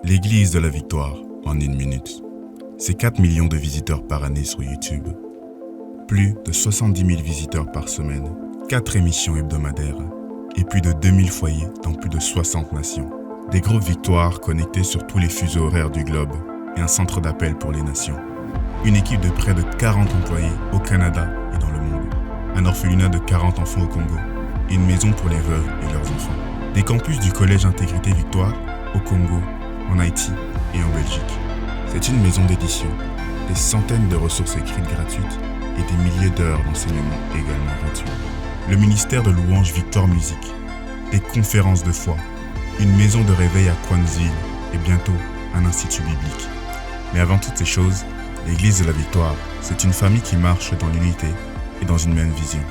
L'église de la victoire en une minute. C'est 4 millions de visiteurs par année sur YouTube. Plus de 70 000 visiteurs par semaine, 4 émissions hebdomadaires et plus de 2000 foyers dans plus de 60 nations. Des groupes victoires connectés sur tous les fuseaux horaires du globe et un centre d'appel pour les nations. Une équipe de près de 40 employés au Canada et dans le monde. Un orphelinat de 40 enfants au Congo. Et une maison pour les veuves et leurs enfants. Des campus du Collège Intégrité Victoire au Congo, en Haïti et en Belgique. C'est une maison d'édition, des centaines de ressources écrites gratuites et des milliers d'heures d'enseignement également gratuits. Le ministère de louange Victoire Musique, des conférences de foi, une maison de réveil à Kwanzille et bientôt un institut biblique. Mais avant toutes ces choses, l'Église de la Victoire, c'est une famille qui marche dans l'unité et dans une même vision.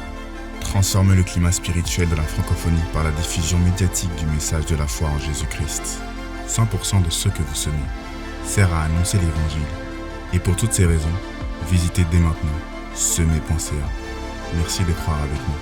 Transformer le climat spirituel de la francophonie par la diffusion médiatique du message de la foi en Jésus-Christ. 100% de ce que vous semez sert à annoncer l'Évangile. Et pour toutes ces raisons, visitez dès maintenant semer.ca. Merci de croire avec nous.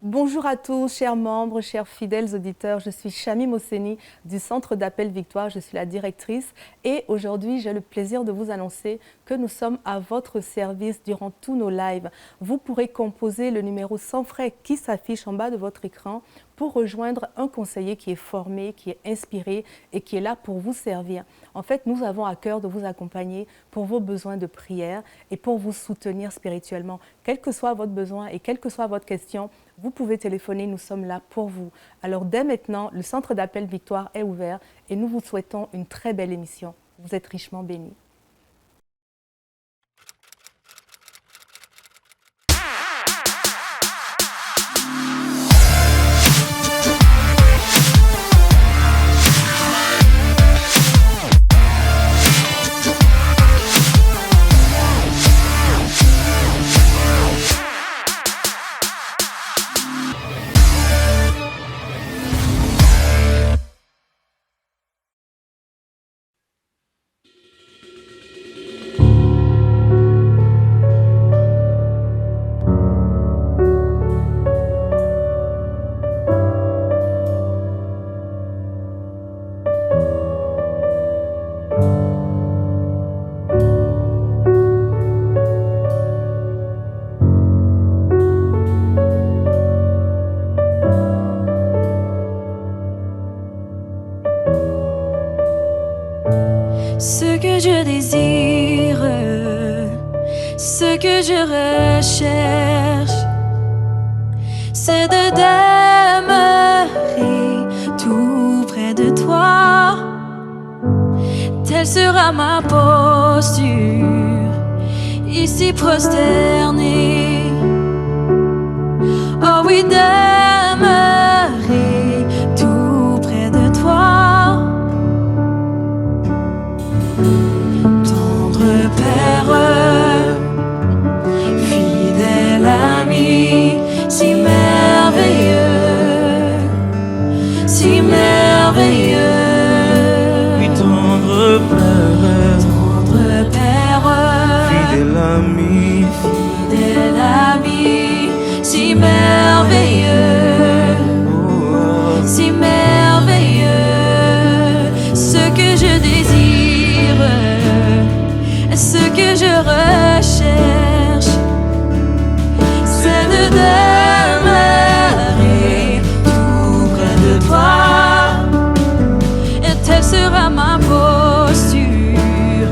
Bonjour à tous, chers membres, chers fidèles auditeurs. Je suis Chami Moseni du Centre d'Appel Victoire. Je suis la directrice et aujourd'hui, j'ai le plaisir de vous annoncer que nous sommes à votre service durant tous nos lives. Vous pourrez composer le numéro sans frais qui s'affiche en bas de votre écran pour rejoindre un conseiller qui est formé, qui est inspiré et qui est là pour vous servir. En fait, nous avons à cœur de vous accompagner pour vos besoins de prière et pour vous soutenir spirituellement. Quel que soit votre besoin et quelle que soit votre question, vous pouvez téléphoner, nous sommes là pour vous. Alors dès maintenant, le centre d'appel Victoire est ouvert et nous vous souhaitons une très belle émission. Vous êtes richement bénis. Ce que je désire, ce que je recherche, c'est de demeurer tout près de toi. Telle sera ma posture, ici prosternée. Oh oui, demeurer tout près de toi. Père, fidèle ami, si merveilleux, si merveilleux. Oui, tendre Père, fidèle ami, si merveilleux, si merveilleux. Ce que je désire, ce que je recherche, c'est de demeurer tout près de toi. Et telle sera ma posture,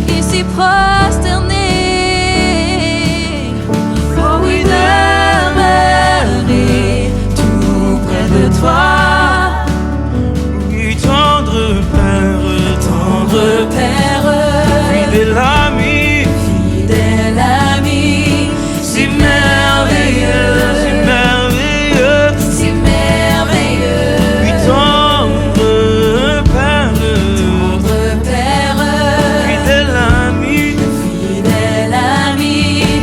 ici prosternée. Oh oui, demeurer tout près de toi. oui, tendre Père, fidèle ami, si merveilleux, si merveilleux, si merveilleux. oui, tendre Père, fidèle ami, si merveilleux,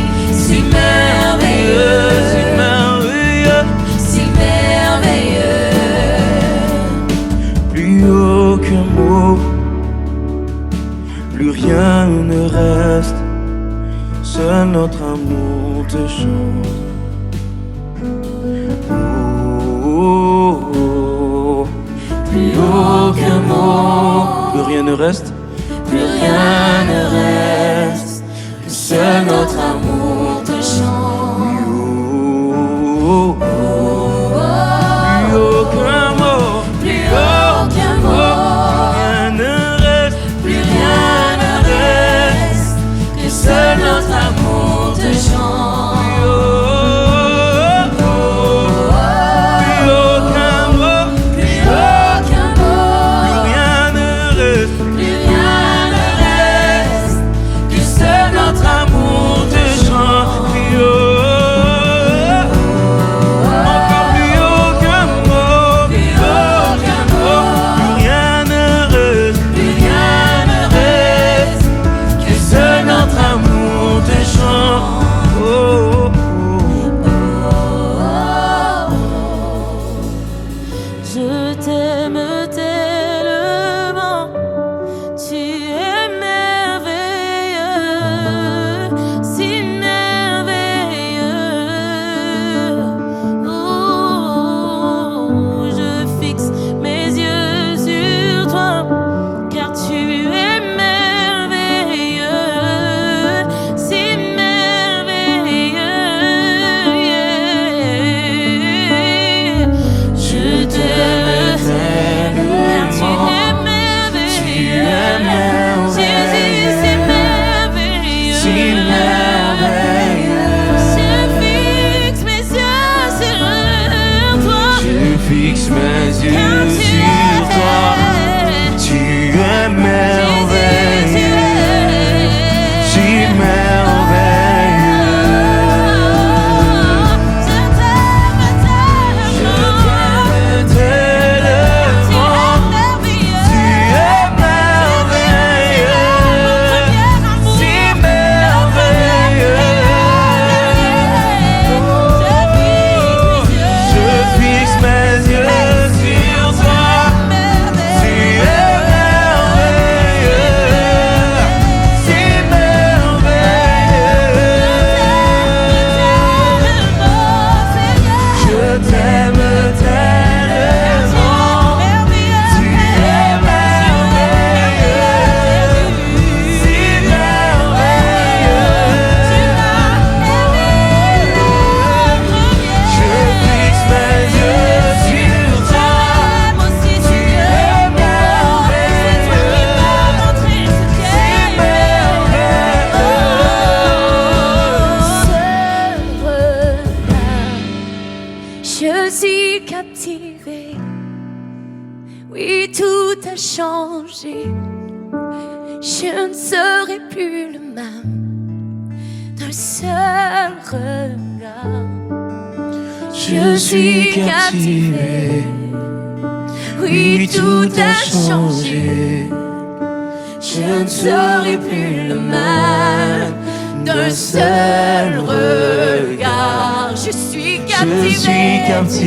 si merveilleux, si merveilleux. plus aucun mot, plus rien ne reste, seul notre amour te chante. Oh, oh, oh. aucun mot, plus rien ne reste, plus rien ne reste, que seul notre amour te chante. oh, oh, plus aucun mot, Plus aucun mot, rien ne reste, plus rien ne reste, que seul notre amour te chante. Je t'aime tellement, tu es merveilleux, si merveilleux. Oh, je fixe mes yeux sur toi, car tu es merveilleux, si merveilleux. Yeah. Je t'aime. Fixe mes yeux sur toi, tu es merveilleux, si merveilleux. Je t'aime tellement, tu es merveilleux, si merveilleux. Je fixe mes yeux sur toi, tu es merveilleux, si merveilleux. Je t'aime tellement, tu es merveilleux, si merveilleux. Je fixe mes yeux sur toi, tu es merveilleux, si merveilleux. Je suis captivée, oui tout a changé, je ne serai plus le même d'un seul regard. Je suis captivé, oui tout a changé, je ne serai plus le même d'un seul regard. Je suis captivée,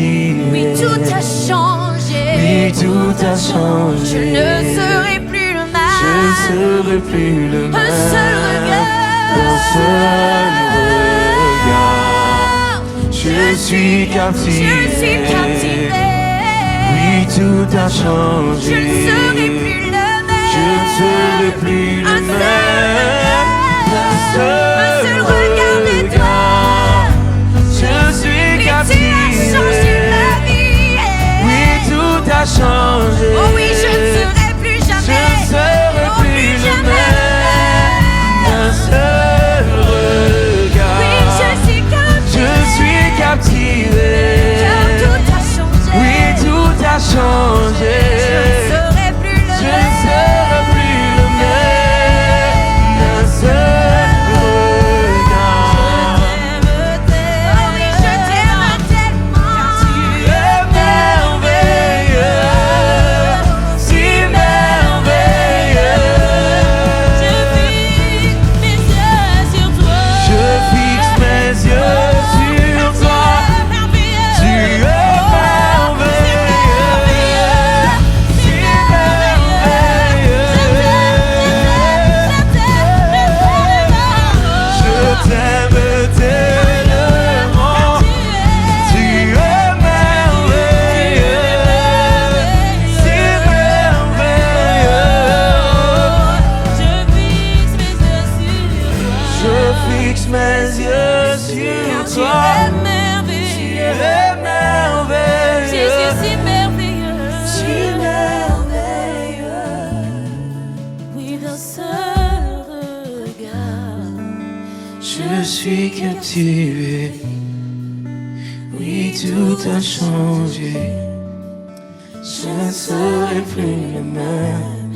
oui tout a changé, oui tout a changé. je ne serai plus le même. Je ne serai plus le même. Un seul regard, un seul regard. Je suis captivé, oui tout a changé. je ne serai plus le même. Je ne serai plus le Un seul même. Un seul regard de toi. Je suis Oui, tu as captivé, changé ma vie. oui tout a changé. Oh oui, je ne serai plus Je jamais. ne serai Oh, plus le jamais. même. Un seul regard. Oui, je suis captivé, car tout a changé. oui tout a changé. Je ne serai plus le Je ne même. serai plus le même. seul regard, Je suis captivé. Oui, tout a changé. Je ne serai plus le même.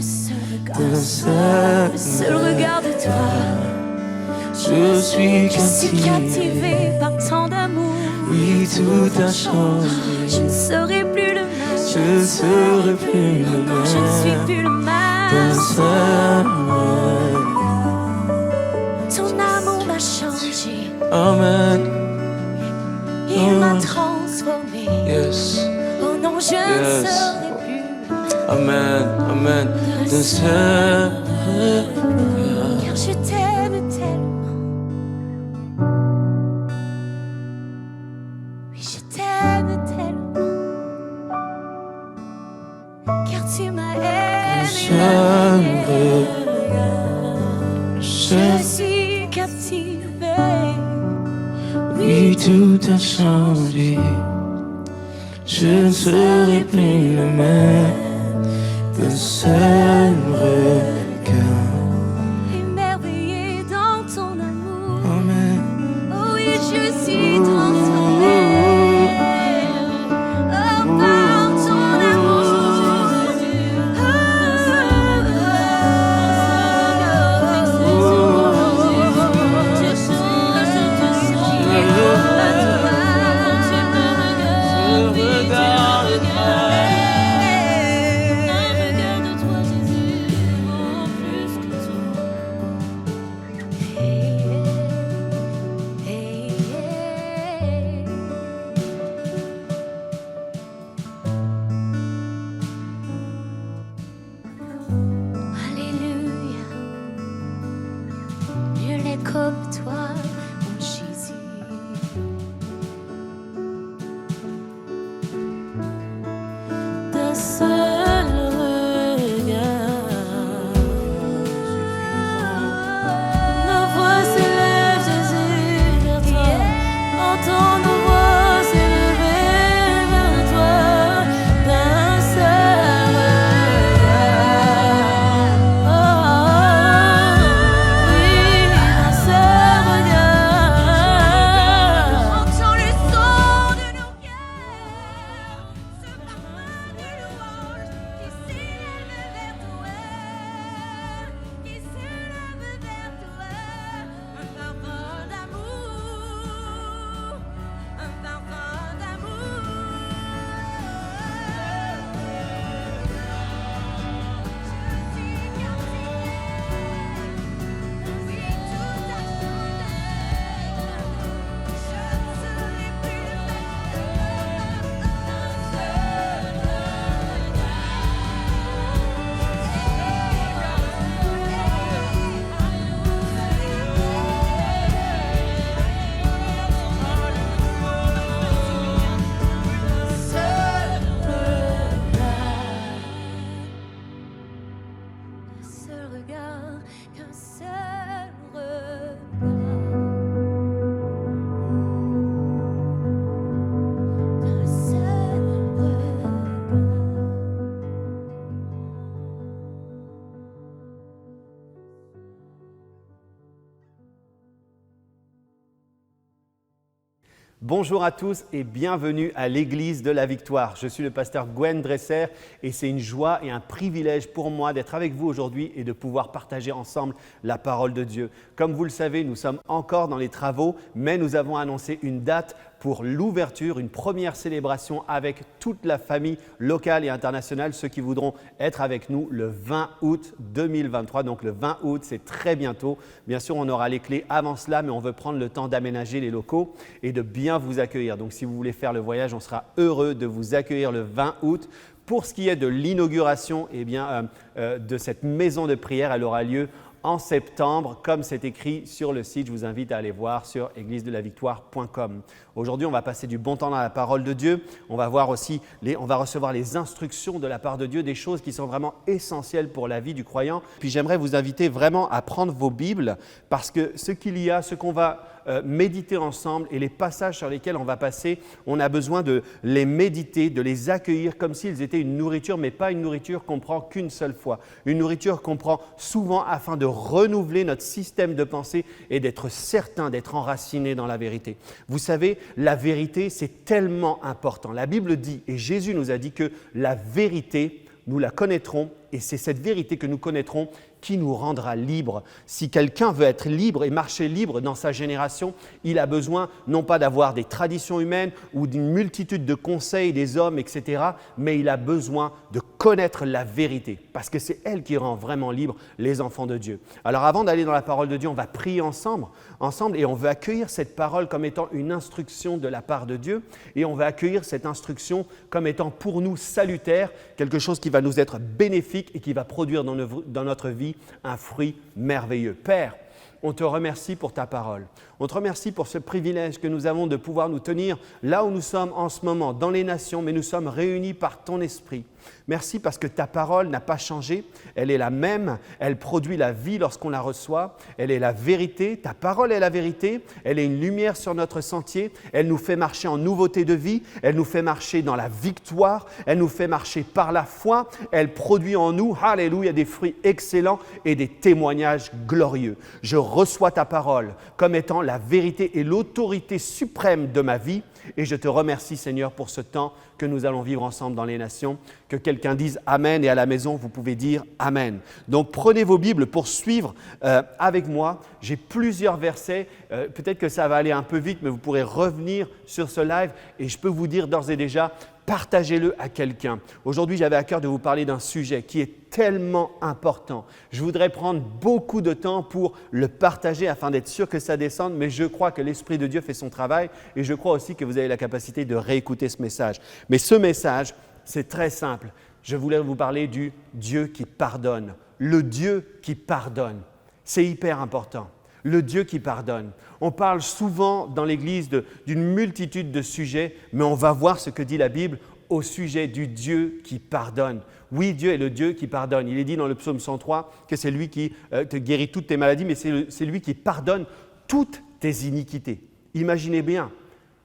le seul regard de toi. Je suis Je suis captivé. captivée par tant d'amour. Oui, tout a changé. Je ne serai plus le même. Je ne serai plus le même. Je ne suis plus le même. D'un seul regard. Ton amour m'a changé. Amen. Il m'a transformé. Yes. Oh non, je ne Yes. serai plus Amen. Amen. D'un seul regard. car je t'aime tellement. Oui, je t'aime tellement. Car tu m'as D'un aimé. seul regard. Je suis captivée. Oui, tout a changé. Je ne serai plus le même. D'un seul regard. Émerveillée dans ton amour. Amen. Oh oui, je suis transformée. Oh, par ton amour. Alléluia, nul n'est comme toi, mon Jésus. D'un seul regard, nos voix s'élèvent, Jésus, vers toi. Entends nos voix s'élever vers toi. D'un seul regard, oui, d'un seul regard. Entends le son de nos cœurs, ce parfum de louange qui s'élève vers toi, qui s'élève vers toi. Un parfum d'amour, un parfum d'amour. Je suis captivée, oui, tout a changé. Je ne serai plus le seul regard, qu'un seul regard. Un seul regard. Bonjour à tous et bienvenue à l'Église de la Victoire. Je suis le pasteur Gwen Dresser et c'est une joie et un privilège pour moi d'être avec vous aujourd'hui et de pouvoir partager ensemble la parole de Dieu. Comme vous le savez, nous sommes encore dans les travaux, mais nous avons annoncé une date pour l'ouverture, une première célébration avec toute la famille locale et internationale, ceux qui voudront être avec nous le 20 août 2023. Donc le 20 août, c'est très bientôt. Bien sûr, on aura les clés avant cela, mais on veut prendre le temps d'aménager les locaux et de bien vous accueillir. Donc si vous voulez faire le voyage, on sera heureux de vous accueillir le 20 août. Pour ce qui est de l'inauguration de cette maison de prière, elle aura lieu en septembre, comme c'est écrit sur le site. Je vous invite à aller voir sur églisedelavictoire.com. Aujourd'hui, on va passer du bon temps dans la parole de Dieu. On va voir aussi, on va recevoir les instructions de la part de Dieu, des choses qui sont vraiment essentielles pour la vie du croyant. Puis j'aimerais vous inviter vraiment à prendre vos Bibles parce que ce qu'on va méditer ensemble et les passages sur lesquels on va passer, on a besoin de les méditer, de les accueillir comme s'ils étaient une nourriture, mais pas une nourriture qu'on prend qu'une seule fois. Une nourriture qu'on prend souvent afin de renouveler notre système de pensée et d'être certain d'être enraciné dans la vérité. Vous savez, la vérité, c'est tellement important. La Bible dit, et Jésus nous a dit que la vérité, nous la connaîtrons, et c'est cette vérité que nous connaîtrons qui nous rendra libres. Si quelqu'un veut être libre et marcher libre dans sa génération, il a besoin non pas d'avoir des traditions humaines ou d'une multitude de conseils des hommes, etc., mais il a besoin de connaître la vérité, parce que c'est elle qui rend vraiment libres les enfants de Dieu. Alors avant d'aller dans la parole de Dieu, on va prier ensemble et on veut accueillir cette parole comme étant une instruction de la part de Dieu, et on va accueillir cette instruction comme étant pour nous salutaire, quelque chose qui va nous être bénéfique et qui va produire dans notre vie un fruit merveilleux. Père, on te remercie pour ta parole. On te remercie pour ce privilège que nous avons de pouvoir nous tenir là où nous sommes en ce moment, dans les nations, mais nous sommes réunis par ton esprit. Merci parce que ta parole n'a pas changé, elle est la même, elle produit la vie lorsqu'on la reçoit, elle est la vérité, ta parole est la vérité, elle est une lumière sur notre sentier, elle nous fait marcher en nouveauté de vie, elle nous fait marcher dans la victoire, elle nous fait marcher par la foi, elle produit en nous, alléluia, des fruits excellents et des témoignages glorieux. Je reçois ta parole comme étant la vérité et l'autorité suprême de ma vie. Et je te remercie, Seigneur, pour ce temps que nous allons vivre ensemble dans les nations. Que quelqu'un dise Amen et à la maison, vous pouvez dire Amen. Donc, prenez vos Bibles pour suivre avec moi. J'ai plusieurs versets. Peut-être que ça va aller un peu vite, mais vous pourrez revenir sur ce live. Et je peux vous dire d'ores et déjà, partagez-le à quelqu'un. Aujourd'hui, j'avais à cœur de vous parler d'un sujet qui est tellement important. Je voudrais prendre beaucoup de temps pour le partager afin d'être sûr que ça descende, mais je crois que l'Esprit de Dieu fait son travail et je crois aussi que vous avez la capacité de réécouter ce message. Mais ce message, c'est très simple. Je voulais vous parler du Dieu qui pardonne. Le Dieu qui pardonne. C'est hyper important. Le Dieu qui pardonne. On parle souvent dans l'Église d'une multitude de sujets, mais on va voir ce que dit la Bible au sujet du Dieu qui pardonne. Oui, Dieu est le Dieu qui pardonne. Il est dit dans le psaume 103 que c'est lui qui te guérit toutes tes maladies, mais c'est lui qui pardonne toutes tes iniquités. Imaginez bien,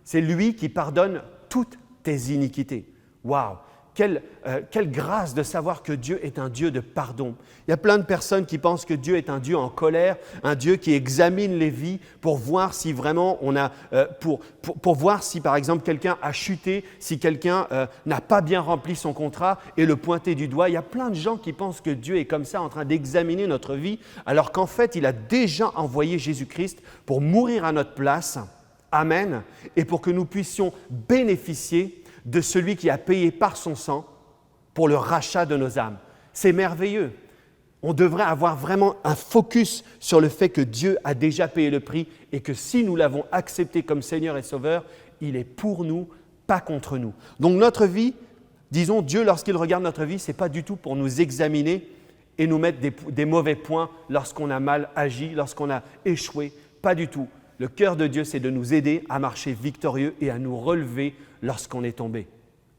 c'est lui qui pardonne toutes tes iniquités. Waouh! Quelle grâce de savoir que Dieu est un Dieu de pardon. Il y a plein de personnes qui pensent que Dieu est un Dieu en colère, un Dieu qui examine les vies pour voir si vraiment pour voir si par exemple quelqu'un a chuté, si quelqu'un n'a pas bien rempli son contrat et le pointer du doigt. Il y a plein de gens qui pensent que Dieu est comme ça en train d'examiner notre vie, alors qu'en fait il a déjà envoyé Jésus-Christ pour mourir à notre place. Amen. Et pour que nous puissions bénéficier de celui qui a payé par son sang pour le rachat de nos âmes. C'est merveilleux. On devrait avoir vraiment un focus sur le fait que Dieu a déjà payé le prix et que si nous l'avons accepté comme Seigneur et Sauveur, il est pour nous, pas contre nous. Donc notre vie, disons, Dieu lorsqu'il regarde notre vie, ce n'est pas du tout pour nous examiner et nous mettre des mauvais points lorsqu'on a mal agi, lorsqu'on a échoué. Pas du tout. Le cœur de Dieu, c'est de nous aider à marcher victorieux et à nous relever lorsqu'on est tombé.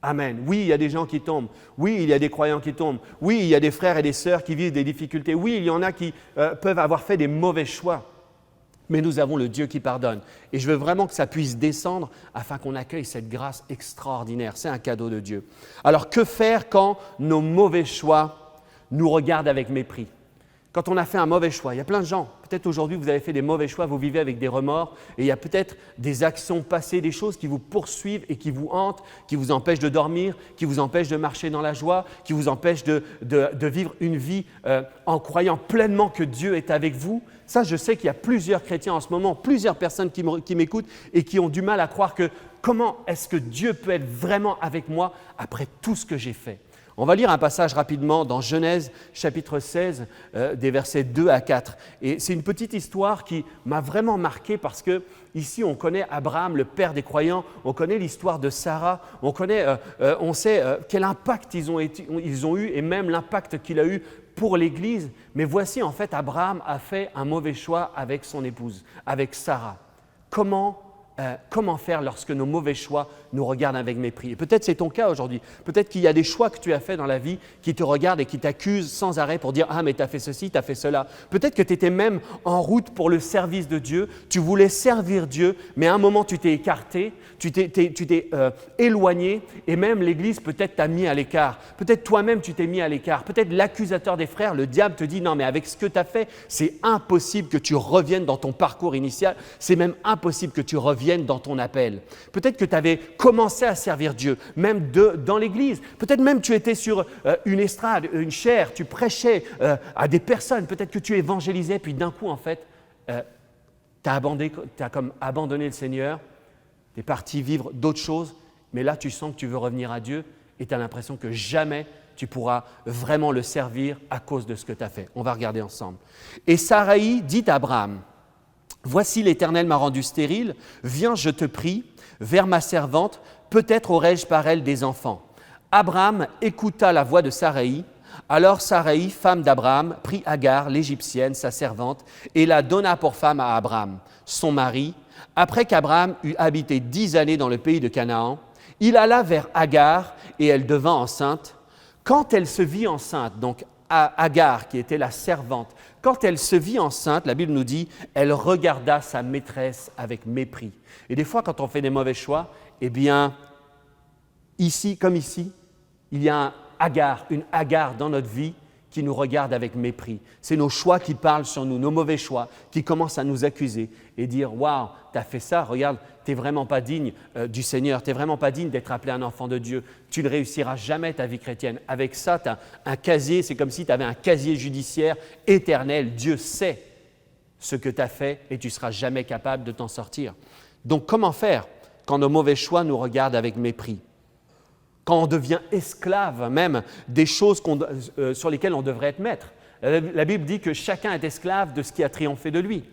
Amen. Oui, il y a des gens qui tombent. Oui, il y a des croyants qui tombent. Oui, il y a des frères et des sœurs qui vivent des difficultés. Oui, il y en a qui peuvent avoir fait des mauvais choix. Mais nous avons le Dieu qui pardonne. Et je veux vraiment que ça puisse descendre afin qu'on accueille cette grâce extraordinaire. C'est un cadeau de Dieu. Alors, que faire quand nos mauvais choix nous regardent avec mépris ? Quand on a fait un mauvais choix, il y a plein de gens, peut-être aujourd'hui vous avez fait des mauvais choix, vous vivez avec des remords et il y a peut-être des actions passées, des choses qui vous poursuivent et qui vous hantent, qui vous empêchent de dormir, qui vous empêchent de marcher dans la joie, qui vous empêchent de vivre une vie en croyant pleinement que Dieu est avec vous. Ça, je sais qu'il y a plusieurs chrétiens en ce moment, plusieurs personnes qui m'écoutent et qui ont du mal à croire que comment est-ce que Dieu peut être vraiment avec moi après tout ce que j'ai fait ? On va lire un passage rapidement dans Genèse chapitre 16, des versets 2 à 4. Et c'est une petite histoire qui m'a vraiment marqué parce que ici on connaît Abraham, le père des croyants, on connaît l'histoire de Sarah, on sait quel impact ils ont eu et même l'impact qu'il a eu pour l'Église. Mais voici en fait Abraham a fait un mauvais choix avec son épouse, avec Sarah. Comment comment faire lorsque nos mauvais choix nous regardent avec mépris. Et peut-être c'est ton cas aujourd'hui. Peut-être qu'il y a des choix que tu as faits dans la vie qui te regardent et qui t'accusent sans arrêt pour dire « Ah, mais tu as fait ceci, tu as fait cela ». Peut-être que tu étais même en route pour le service de Dieu. Tu voulais servir Dieu, mais à un moment, tu t'es écarté, tu t'es éloigné et même l'Église peut-être t'a mis à l'écart. Peut-être toi-même, tu t'es mis à l'écart. Peut-être l'accusateur des frères, le diable te dit « Non, mais avec ce que tu as fait, c'est impossible que tu reviennes dans ton parcours initial. C'est même impossible que tu reviennes dans ton appel. » Peut-être que tu avais commencé à servir Dieu, même dans l'Église. Peut-être même tu étais sur une estrade, une chaire, tu prêchais à des personnes. Peut-être que tu évangélisais, puis d'un coup, en fait, tu as comme abandonné le Seigneur, tu es parti vivre d'autres choses, mais là, tu sens que tu veux revenir à Dieu et tu as l'impression que jamais tu pourras vraiment le servir à cause de ce que tu as fait. On va regarder ensemble. Et Saraï dit à Abraham, « Voici l'Éternel m'a rendu stérile, viens, je te prie, vers ma servante, peut-être aurai-je par elle des enfants. » Abraham écouta la voix de Saraï. Alors Saraï, femme d'Abraham, prit Agar, l'Égyptienne, sa servante, et la donna pour femme à Abraham, son mari. Après qu'Abraham eut habité 10 années dans le pays de Canaan, il alla vers Agar et elle devint enceinte. Quand elle se vit enceinte, donc Agar, qui était la servante, quand elle se vit enceinte, la Bible nous dit, elle regarda sa maîtresse avec mépris. Et des fois, quand on fait des mauvais choix, eh bien, ici comme ici, il y a une Agar dans notre vie qui nous regarde avec mépris. C'est nos choix qui parlent sur nous, nos mauvais choix, qui commencent à nous accuser et dire « Waouh, tu as fait ça, regarde, tu n'es vraiment pas digne du Seigneur, tu n'es vraiment pas digne d'être appelé un enfant de Dieu. Tu ne réussiras jamais ta vie chrétienne. Avec ça, tu as un casier, c'est comme si tu avais un casier judiciaire éternel. Dieu sait ce que tu as fait et tu ne seras jamais capable de t'en sortir. » Donc, comment faire quand nos mauvais choix nous regardent avec mépris ? Quand on devient esclave même des choses sur lesquelles on devrait être maître. La Bible dit que chacun est esclave de ce qui a triomphé de lui.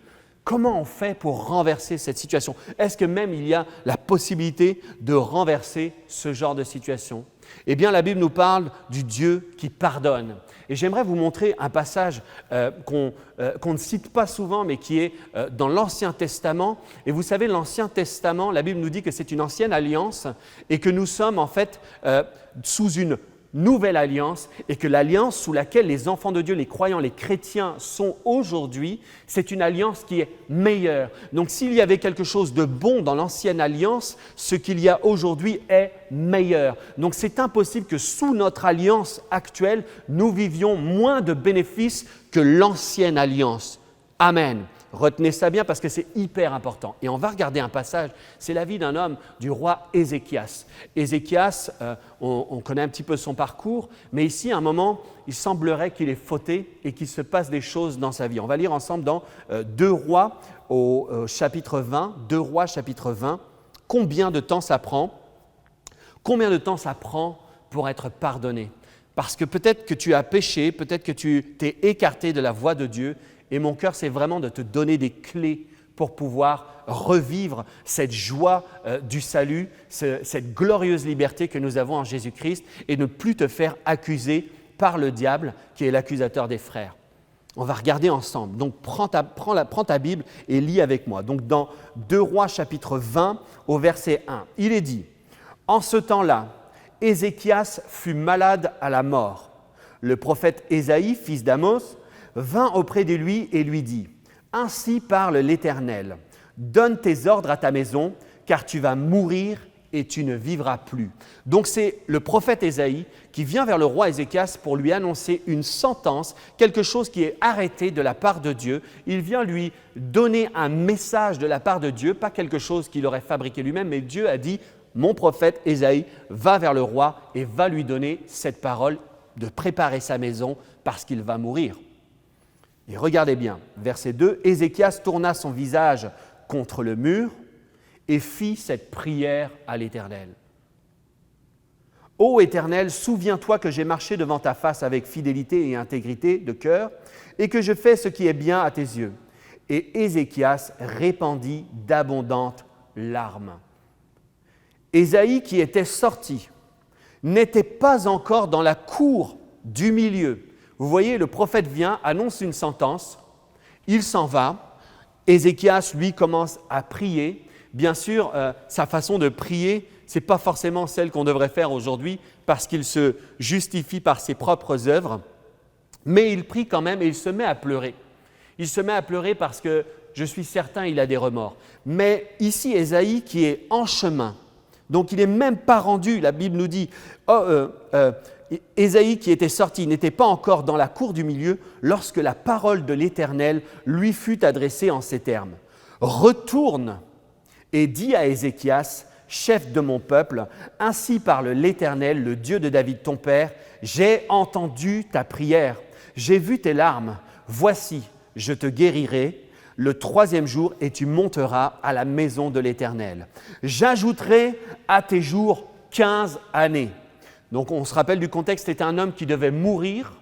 Comment on fait pour renverser cette situation? Est-ce que même il y a la possibilité de renverser ce genre de situation? Eh bien, la Bible nous parle du Dieu qui pardonne. Et j'aimerais vous montrer un passage qu'on ne cite pas souvent, mais qui est dans l'Ancien Testament. Et vous savez, l'Ancien Testament, la Bible nous dit que c'est une ancienne alliance et que nous sommes en fait sous une nouvelle alliance et que l'alliance sous laquelle les enfants de Dieu, les croyants, les chrétiens sont aujourd'hui, c'est une alliance qui est meilleure. Donc s'il y avait quelque chose de bon dans l'ancienne alliance, ce qu'il y a aujourd'hui est meilleur. Donc c'est impossible que sous notre alliance actuelle, nous vivions moins de bénéfices que l'ancienne alliance. Amen. Retenez ça bien parce que c'est hyper important. Et on va regarder un passage, c'est la vie d'un homme, du roi Ézéchias. Ézéchias, on connaît un petit peu son parcours, mais ici, à un moment, il semblerait qu'il ait fauté et qu'il se passe des choses dans sa vie. On va lire ensemble dans 2 Rois au chapitre 20, 2 Rois chapitre 20, combien de temps ça prend? Combien de temps ça prend pour être pardonné? Parce que peut-être que tu as péché, peut-être que tu t'es écarté de la voie de Dieu. Et mon cœur, c'est vraiment de te donner des clés pour pouvoir revivre cette joie du salut, cette glorieuse liberté que nous avons en Jésus-Christ et ne plus te faire accuser par le diable qui est l'accusateur des frères. On va regarder ensemble. Donc, prends ta Bible et lis avec moi. Donc, dans 2 Rois chapitre 20 au verset 1, il est dit « En ce temps-là, Ézéchias fut malade à la mort. Le prophète Ésaïe, fils d'Amos, vint auprès de lui et lui dit « Ainsi parle l'Éternel, donne tes ordres à ta maison, car tu vas mourir et tu ne vivras plus. » Donc c'est le prophète Ésaïe qui vient vers le roi Ézéchias pour lui annoncer une sentence, quelque chose qui est arrêté de la part de Dieu. Il vient lui donner un message de la part de Dieu, pas quelque chose qu'il aurait fabriqué lui-même, mais Dieu a dit « Mon prophète Ésaïe va vers le roi et va lui donner cette parole de préparer sa maison parce qu'il va mourir. » Et regardez bien, verset 2, « Ézéchias tourna son visage contre le mur et fit cette prière à l'Éternel. « Ô Éternel, souviens-toi que j'ai marché devant ta face avec fidélité et intégrité de cœur et que je fais ce qui est bien à tes yeux. » Et Ézéchias répandit d'abondantes larmes. Ésaïe, qui était sorti, n'était pas encore dans la cour du milieu. Vous voyez, le prophète vient, annonce une sentence, il s'en va, Ézéchias, lui, commence à prier, bien sûr, sa façon de prier, ce n'est pas forcément celle qu'on devrait faire aujourd'hui parce qu'il se justifie par ses propres œuvres, mais il prie quand même et il se met à pleurer. Il se met à pleurer parce que je suis certain il a des remords. Mais ici, Ésaïe qui est en chemin, donc il n'est même pas rendu, la Bible nous dit, Ésaïe qui était sorti, n'était pas encore dans la cour du milieu lorsque la parole de l'Éternel lui fut adressée en ces termes. « Retourne et dis à Ézéchias, chef de mon peuple, ainsi parle l'Éternel, le Dieu de David ton père, j'ai entendu ta prière, j'ai vu tes larmes, voici, je te guérirai le 3e jour et tu monteras à la maison de l'Éternel. J'ajouterai à tes jours 15 années. » Donc on se rappelle du contexte, c'était un homme qui devait mourir.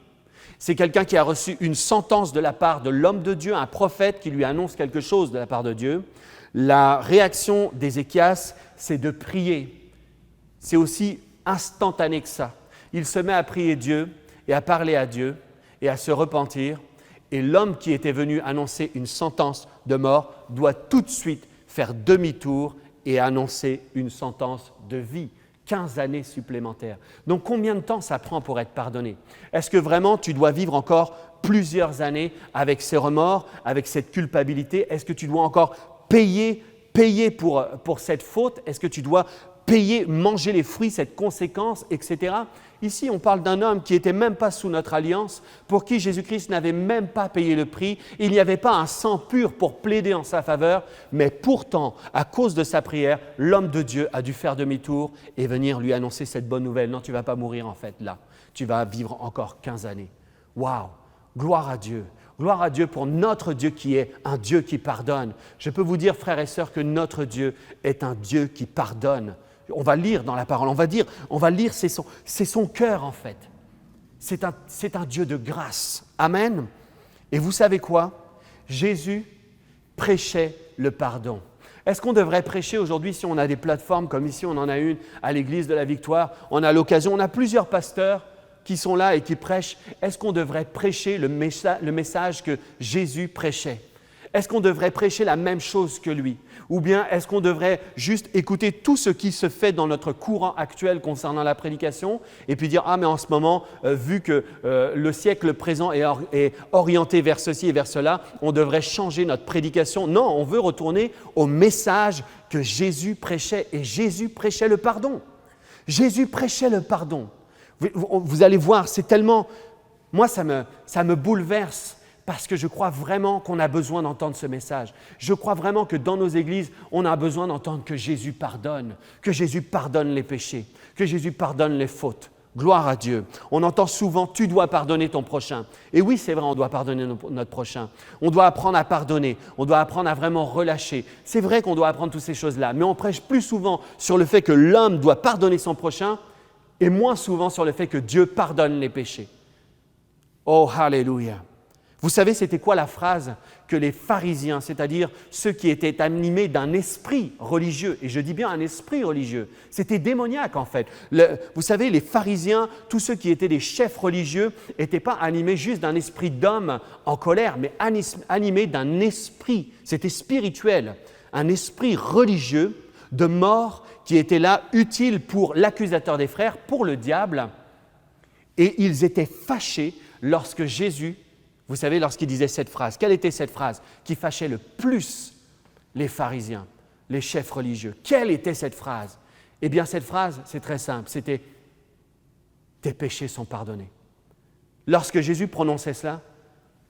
C'est quelqu'un qui a reçu une sentence de la part de l'homme de Dieu, un prophète qui lui annonce quelque chose de la part de Dieu. La réaction d'Ézéchias, c'est de prier. C'est aussi instantané que ça. Il se met à prier Dieu et à parler à Dieu et à se repentir. Et l'homme qui était venu annoncer une sentence de mort doit tout de suite faire demi-tour et annoncer une sentence de vie. 15 années supplémentaires. Donc, combien de temps ça prend pour être pardonné? Est-ce que vraiment tu dois vivre encore plusieurs années avec ces remords, avec cette culpabilité? Est-ce que tu dois encore payer pour cette faute? Est-ce que tu dois payer, manger les fruits, cette conséquence, etc. Ici, on parle d'un homme qui n'était même pas sous notre alliance, pour qui Jésus-Christ n'avait même pas payé le prix. Il n'y avait pas un sang pur pour plaider en sa faveur, mais pourtant, à cause de sa prière, l'homme de Dieu a dû faire demi-tour et venir lui annoncer cette bonne nouvelle. Non, tu ne vas pas mourir en fait là, tu vas vivre encore 15 années. Waouh! Gloire à Dieu! Gloire à Dieu pour notre Dieu qui est un Dieu qui pardonne. Je peux vous dire, frères et sœurs, que notre Dieu est un Dieu qui pardonne. On va lire dans la parole, on va lire, c'est son cœur en fait. C'est un Dieu de grâce. Amen. Et vous savez quoi? Jésus prêchait le pardon. Est-ce qu'on devrait prêcher aujourd'hui, si on a des plateformes comme ici, on en a une à l'Église de la Victoire, on a l'occasion, on a plusieurs pasteurs qui sont là et qui prêchent. Est-ce qu'on devrait prêcher le message que Jésus prêchait? Est-ce qu'on devrait prêcher la même chose que lui? Ou bien est-ce qu'on devrait juste écouter tout ce qui se fait dans notre courant actuel concernant la prédication et puis dire « Ah, mais en ce moment, vu que le siècle présent est orienté vers ceci et vers cela, on devrait changer notre prédication. » Non, on veut retourner au message que Jésus prêchait. Et Jésus prêchait le pardon. Jésus prêchait le pardon. Vous allez voir, c'est tellement… Moi, ça me bouleverse. Parce que je crois vraiment qu'on a besoin d'entendre ce message. Je crois vraiment que dans nos églises, on a besoin d'entendre que Jésus pardonne les péchés, que Jésus pardonne les fautes. Gloire à Dieu. On entend souvent « tu dois pardonner ton prochain ». Et oui, c'est vrai, on doit pardonner notre prochain. On doit apprendre à pardonner, on doit apprendre à vraiment relâcher. C'est vrai qu'on doit apprendre toutes ces choses-là, mais on prêche plus souvent sur le fait que l'homme doit pardonner son prochain et moins souvent sur le fait que Dieu pardonne les péchés. Oh, alléluia! Vous savez, c'était quoi la phrase que les pharisiens, c'est-à-dire ceux qui étaient animés d'un esprit religieux, et je dis bien un esprit religieux, c'était démoniaque en fait. Vous savez, les pharisiens, tous ceux qui étaient des chefs religieux, n'étaient pas animés juste d'un esprit d'homme en colère, mais animés d'un esprit, c'était spirituel, un esprit religieux de mort qui était là, utile pour l'accusateur des frères, pour le diable, et ils étaient fâchés lorsque Jésus… Vous savez, lorsqu'il disait cette phrase, quelle était cette phrase qui fâchait le plus les pharisiens, les chefs religieux? Quelle était cette phrase? Eh bien, cette phrase, c'est très simple, c'était « tes péchés sont pardonnés ». Lorsque Jésus prononçait cela,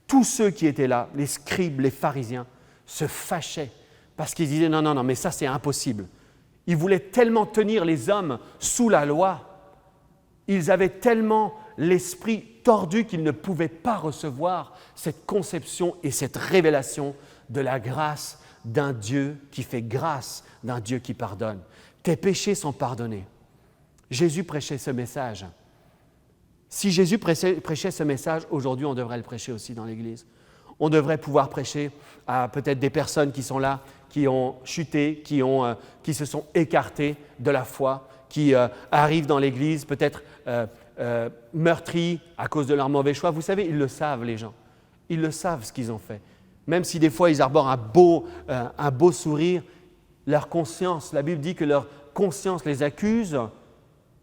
tous ceux qui étaient là, les scribes, les pharisiens, se fâchaient parce qu'ils disaient « non, mais ça c'est impossible ». Ils voulaient tellement tenir les hommes sous la loi, ils avaient tellement l'esprit tordu qu'ils ne pouvaient pas recevoir cette conception et cette révélation de la grâce d'un Dieu qui fait grâce, d'un Dieu qui pardonne. Tes péchés sont pardonnés. Jésus prêchait ce message. Si Jésus prêchait ce message, aujourd'hui, on devrait le prêcher aussi dans l'Église. On devrait pouvoir prêcher à peut-être des personnes qui sont là, qui ont chuté, qui se sont écartées de la foi, qui arrivent dans l'Église, peut-être meurtris à cause de leur mauvais choix. Vous savez, ils le savent, les gens. Ils le savent ce qu'ils ont fait. Même si des fois, ils arborent un beau sourire, leur conscience. La Bible dit que leur conscience les accuse.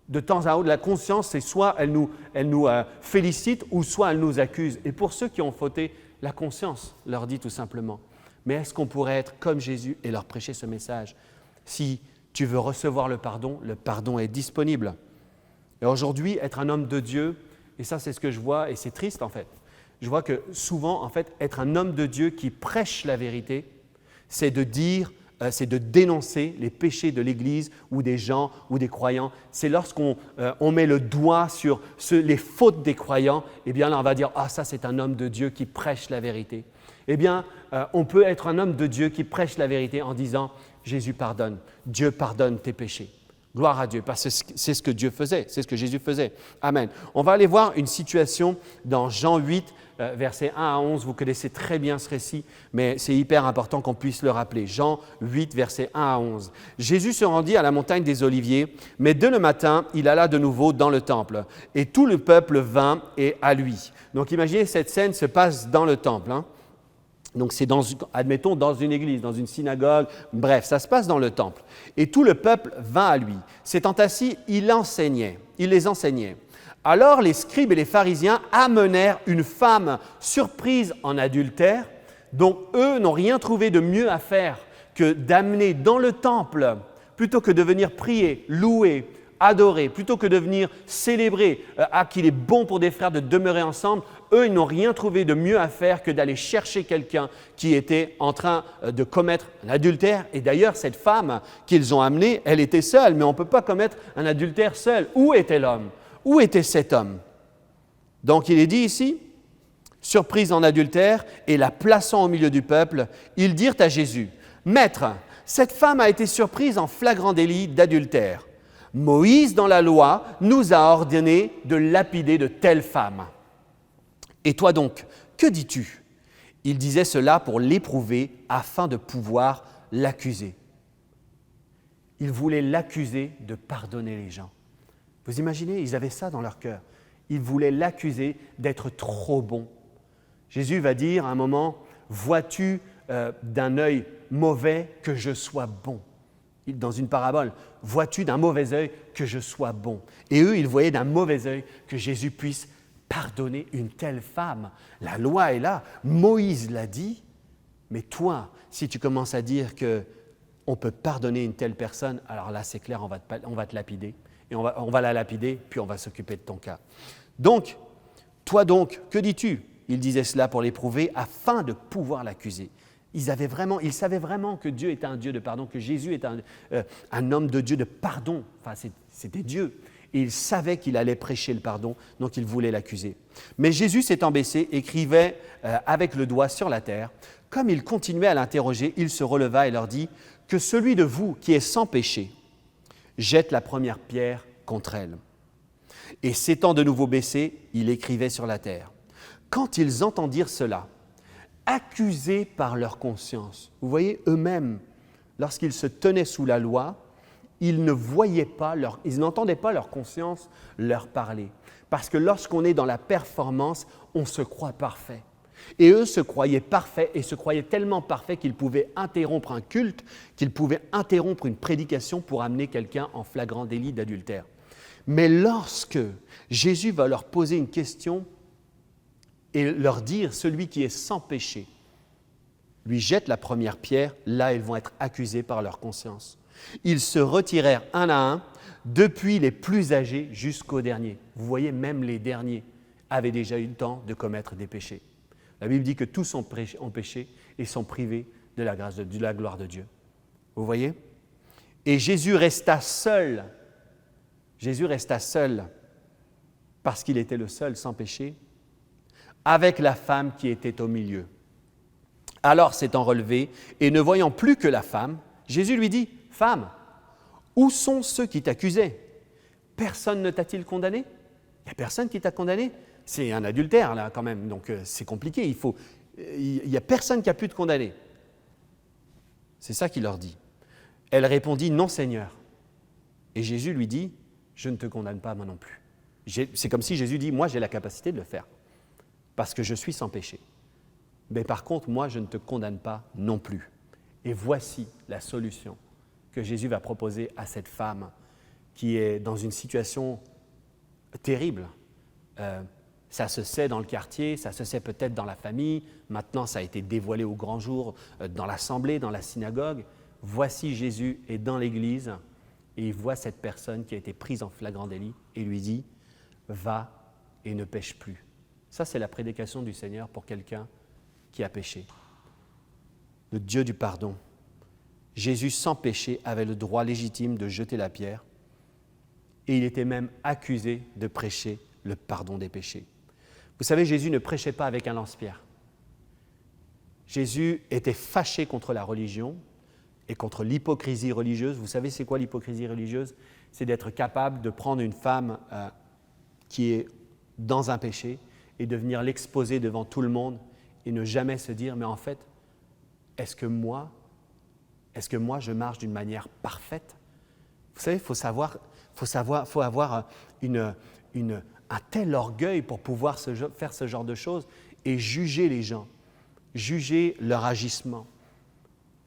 De temps à autre, la conscience, c'est soit elle nous félicite ou soit elle nous accuse. Et pour ceux qui ont fauté, la conscience leur dit tout simplement. Mais est-ce qu'on pourrait être comme Jésus et leur prêcher ce message? Si tu veux recevoir le pardon est disponible. Et aujourd'hui, être un homme de Dieu, et ça c'est ce que je vois, et c'est triste en fait. Je vois que souvent, en fait, être un homme de Dieu qui prêche la vérité, c'est de dénoncer les péchés de l'Église ou des gens ou des croyants. C'est lorsqu'on met le doigt sur les fautes des croyants, eh bien là on va dire « Ah, ça c'est un homme de Dieu qui prêche la vérité ». Eh bien, on peut être un homme de Dieu qui prêche la vérité en disant « Jésus pardonne, Dieu pardonne tes péchés ». Gloire à Dieu, parce que c'est ce que Dieu faisait, c'est ce que Jésus faisait. Amen. On va aller voir une situation dans Jean 8, versets 1 à 11. Vous connaissez très bien ce récit, mais c'est hyper important qu'on puisse le rappeler. Jean 8, versets 1 à 11. Jésus se rendit à la montagne des Oliviers, mais dès le matin, il alla de nouveau dans le temple. Et tout le peuple vint et à lui. Donc imaginez, cette scène se passe dans le temple, hein. Donc c'est admettons, dans une église, dans une synagogue, bref, ça se passe dans le temple. Et tout le peuple vint à lui. S'étant assis, il les enseignait. Alors les scribes et les pharisiens amenèrent une femme surprise en adultère, dont eux n'ont rien trouvé de mieux à faire que d'amener dans le temple, plutôt que de venir prier, louer, adorer, plutôt que de venir célébrer qu'il est bon pour des frères de demeurer ensemble, eux, ils n'ont rien trouvé de mieux à faire que d'aller chercher quelqu'un qui était en train de commettre un adultère. Et d'ailleurs, cette femme qu'ils ont amenée, elle était seule, mais on ne peut pas commettre un adultère seul. Où était l'homme? Où était cet homme? Donc, il est dit ici, surprise en adultère, et la plaçant au milieu du peuple, ils dirent à Jésus, « Maître, cette femme a été surprise en flagrant délit d'adultère. Moïse, dans la loi, nous a ordonné de lapider de telles femmes. Et toi donc, que dis-tu » Il disait cela pour l'éprouver afin de pouvoir l'accuser. Il voulait l'accuser de pardonner les gens. Vous imaginez, ils avaient ça dans leur cœur. Ils voulaient l'accuser d'être trop bon. Jésus va dire à un moment, « Vois-tu d'un œil mauvais que je sois bon ?» Dans une parabole, « Vois-tu d'un mauvais œil que je sois bon ?» Et eux, ils voyaient d'un mauvais œil que Jésus puisse pardonner une telle femme. La loi est là, Moïse l'a dit, mais toi, si tu commences à dire qu'on peut pardonner une telle personne, alors là, c'est clair, on va te lapider. Et on va la lapider, puis on va s'occuper de ton cas. Donc, toi donc, que dis-tu? Il disait cela pour l'éprouver afin de pouvoir l'accuser. Ils savaient vraiment que Dieu était un Dieu de pardon, que Jésus était un homme de Dieu de pardon. Enfin, c'était Dieu. Et ils savaient qu'il allait prêcher le pardon, donc ils voulaient l'accuser. Mais Jésus s'étant baissé, écrivait avec le doigt sur la terre. Comme il continuait à l'interroger, il se releva et leur dit « Que celui de vous qui est sans péché jette la première pierre contre elle. » Et s'étant de nouveau baissé, il écrivait sur la terre. Quand ils entendirent cela, accusés par leur conscience. Vous voyez, eux-mêmes, lorsqu'ils se tenaient sous la loi, ils n'entendaient pas leur conscience leur parler. Parce que lorsqu'on est dans la performance, on se croit parfait. Et eux se croyaient parfaits et se croyaient tellement parfaits qu'ils pouvaient interrompre un culte, qu'ils pouvaient interrompre une prédication pour amener quelqu'un en flagrant délit d'adultère. Mais lorsque Jésus va leur poser une question et leur dire « Celui qui est sans péché lui jette la première pierre », là, ils vont être accusés par leur conscience. Ils se retirèrent un à un, depuis les plus âgés jusqu'aux derniers. Vous voyez, même les derniers avaient déjà eu le temps de commettre des péchés. La Bible dit que tous ont péché et sont privés de la grâce, de la gloire de Dieu. Vous voyez? Et Jésus resta seul. Jésus resta seul parce qu'il était le seul sans péché, avec la femme qui était au milieu. Alors s'étant relevé et ne voyant plus que la femme, Jésus lui dit, « Femme, où sont ceux qui t'accusaient? Personne ne t'a-t-il condamné? » Il n'y a personne qui t'a condamné. C'est un adultère, là, quand même, donc c'est compliqué. Il n'y a personne qui a pu te condamner. C'est ça qu'il leur dit. Elle répondit, « Non, Seigneur. » Et Jésus lui dit, « Je ne te condamne pas, moi non plus. » C'est comme si Jésus dit, « Moi, j'ai la capacité de le faire, parce que je suis sans péché. Mais par contre, moi, je ne te condamne pas non plus. Et voici la solution. que Jésus va proposer à cette femme qui est dans une situation terrible. Ça se sait dans le quartier, ça se sait peut-être dans la famille, maintenant ça a été dévoilé au grand jour dans l'assemblée, dans la synagogue. Voici Jésus est dans l'église et il voit cette personne qui a été prise en flagrant délit et lui dit « Va et ne pêche plus ». Ça, c'est la prédication du Seigneur pour quelqu'un qui a péché. Le Dieu du pardon. Jésus, sans péché, avait le droit légitime de jeter la pierre et il était même accusé de prêcher le pardon des péchés. Vous savez, Jésus ne prêchait pas avec un lance-pierre. Jésus était fâché contre la religion et contre l'hypocrisie religieuse. Vous savez, c'est quoi l'hypocrisie religieuse? C'est d'être capable de prendre une femme qui est dans un péché et de venir l'exposer devant tout le monde et ne jamais se dire, mais en fait, est-ce que moi, je marche d'une manière parfaite? Vous savez, il faut avoir un tel orgueil pour pouvoir faire ce genre de choses et juger les gens, juger leur agissement.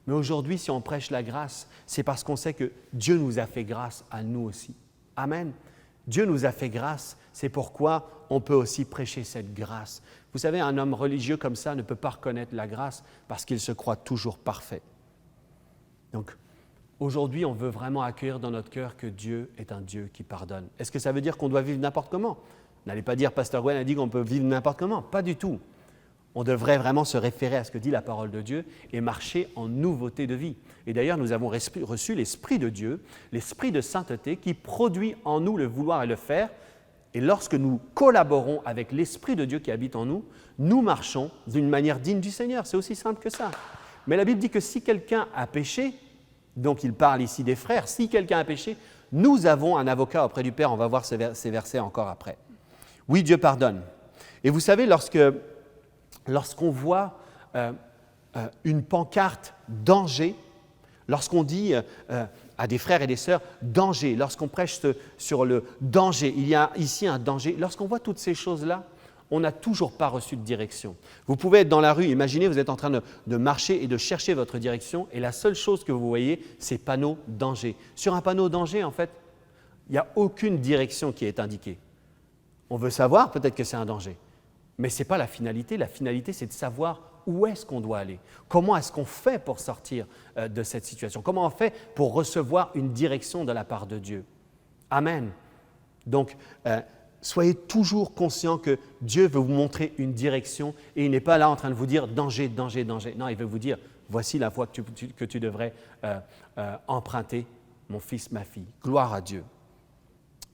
Mais aujourd'hui, si on prêche la grâce, c'est parce qu'on sait que Dieu nous a fait grâce à nous aussi. Amen. Dieu nous a fait grâce, c'est pourquoi on peut aussi prêcher cette grâce. Vous savez, un homme religieux comme ça ne peut pas reconnaître la grâce parce qu'il se croit toujours parfait. Donc, aujourd'hui, on veut vraiment accueillir dans notre cœur que Dieu est un Dieu qui pardonne. Est-ce que ça veut dire qu'on doit vivre n'importe comment? N'allez pas dire, Pasteur Gwen a dit qu'on peut vivre n'importe comment. Pas du tout. On devrait vraiment se référer à ce que dit la parole de Dieu et marcher en nouveauté de vie. Et d'ailleurs, nous avons reçu l'Esprit de Dieu, l'Esprit de sainteté qui produit en nous le vouloir et le faire. Et lorsque nous collaborons avec l'Esprit de Dieu qui habite en nous, nous marchons d'une manière digne du Seigneur. C'est aussi simple que ça. Mais la Bible dit que si quelqu'un a péché, donc il parle ici des frères, si quelqu'un a péché, nous avons un avocat auprès du Père. On va voir ces versets encore après. Oui, Dieu pardonne. Et vous savez, lorsqu'on voit une pancarte « danger », lorsqu'on dit à des frères et des sœurs « danger », lorsqu'on prêche sur le danger, il y a ici un danger, lorsqu'on voit toutes ces choses-là, on n'a toujours pas reçu de direction. Vous pouvez être dans la rue, imaginez, vous êtes en train de marcher et de chercher votre direction et la seule chose que vous voyez, c'est panneau danger. Sur un panneau danger, en fait, il n'y a aucune direction qui est indiquée. On veut savoir peut-être que c'est un danger, mais ce n'est pas la finalité. La finalité, c'est de savoir où est-ce qu'on doit aller. Comment est-ce qu'on fait pour sortir de cette situation? Comment on fait pour recevoir une direction de la part de Dieu? Amen. Donc, soyez toujours conscients que Dieu veut vous montrer une direction et il n'est pas là en train de vous dire « danger, danger, danger ». Non, il veut vous dire « voici la voie que tu devrais emprunter, mon fils, ma fille ». Gloire à Dieu.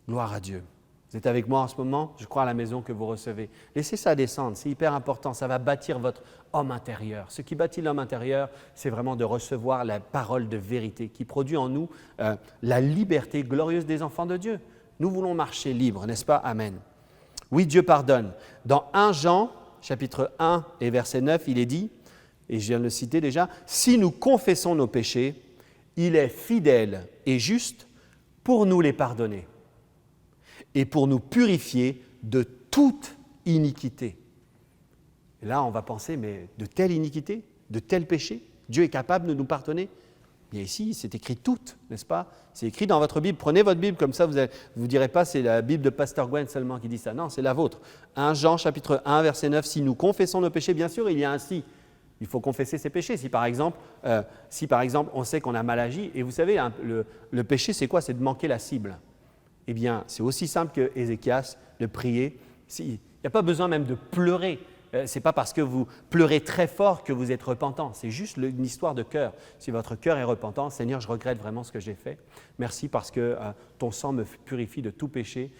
Gloire à Dieu. Vous êtes avec moi en ce moment? Je crois à la maison que vous recevez. Laissez ça descendre, c'est hyper important. Ça va bâtir votre homme intérieur. Ce qui bâtit l'homme intérieur, c'est vraiment de recevoir la parole de vérité qui produit en nous la liberté glorieuse des enfants de Dieu. Nous voulons marcher libres, n'est-ce pas? Amen. Oui, Dieu pardonne. Dans 1 Jean, chapitre 1 et verset 9, il est dit, et je viens de le citer déjà, « Si nous confessons nos péchés, il est fidèle et juste pour nous les pardonner et pour nous purifier de toute iniquité. » Et là, on va penser, mais de telle iniquité, de tel péché, Dieu est capable de nous pardonner? Bien ici, c'est écrit toutes, n'est-ce pas? C'est écrit dans votre Bible. Prenez votre Bible, comme ça vous ne direz pas c'est la Bible de Pasteur Gwen seulement qui dit ça. Non, c'est la vôtre. 1 Jean, chapitre 1, verset 9, « Si nous confessons nos péchés », bien sûr, il y a un si. Il faut confesser ses péchés. Si par exemple, on sait qu'on a mal agi, et vous savez, le péché, c'est quoi? C'est de manquer la cible. Eh bien, c'est aussi simple que Ézéchias de prier. Il n'y a pas besoin même de pleurer. Ce n'est pas parce que vous pleurez très fort que vous êtes repentant. C'est juste une histoire de cœur. Si votre cœur est repentant, Seigneur, je regrette vraiment ce que j'ai fait. Merci parce que ton sang me purifie de tout péché.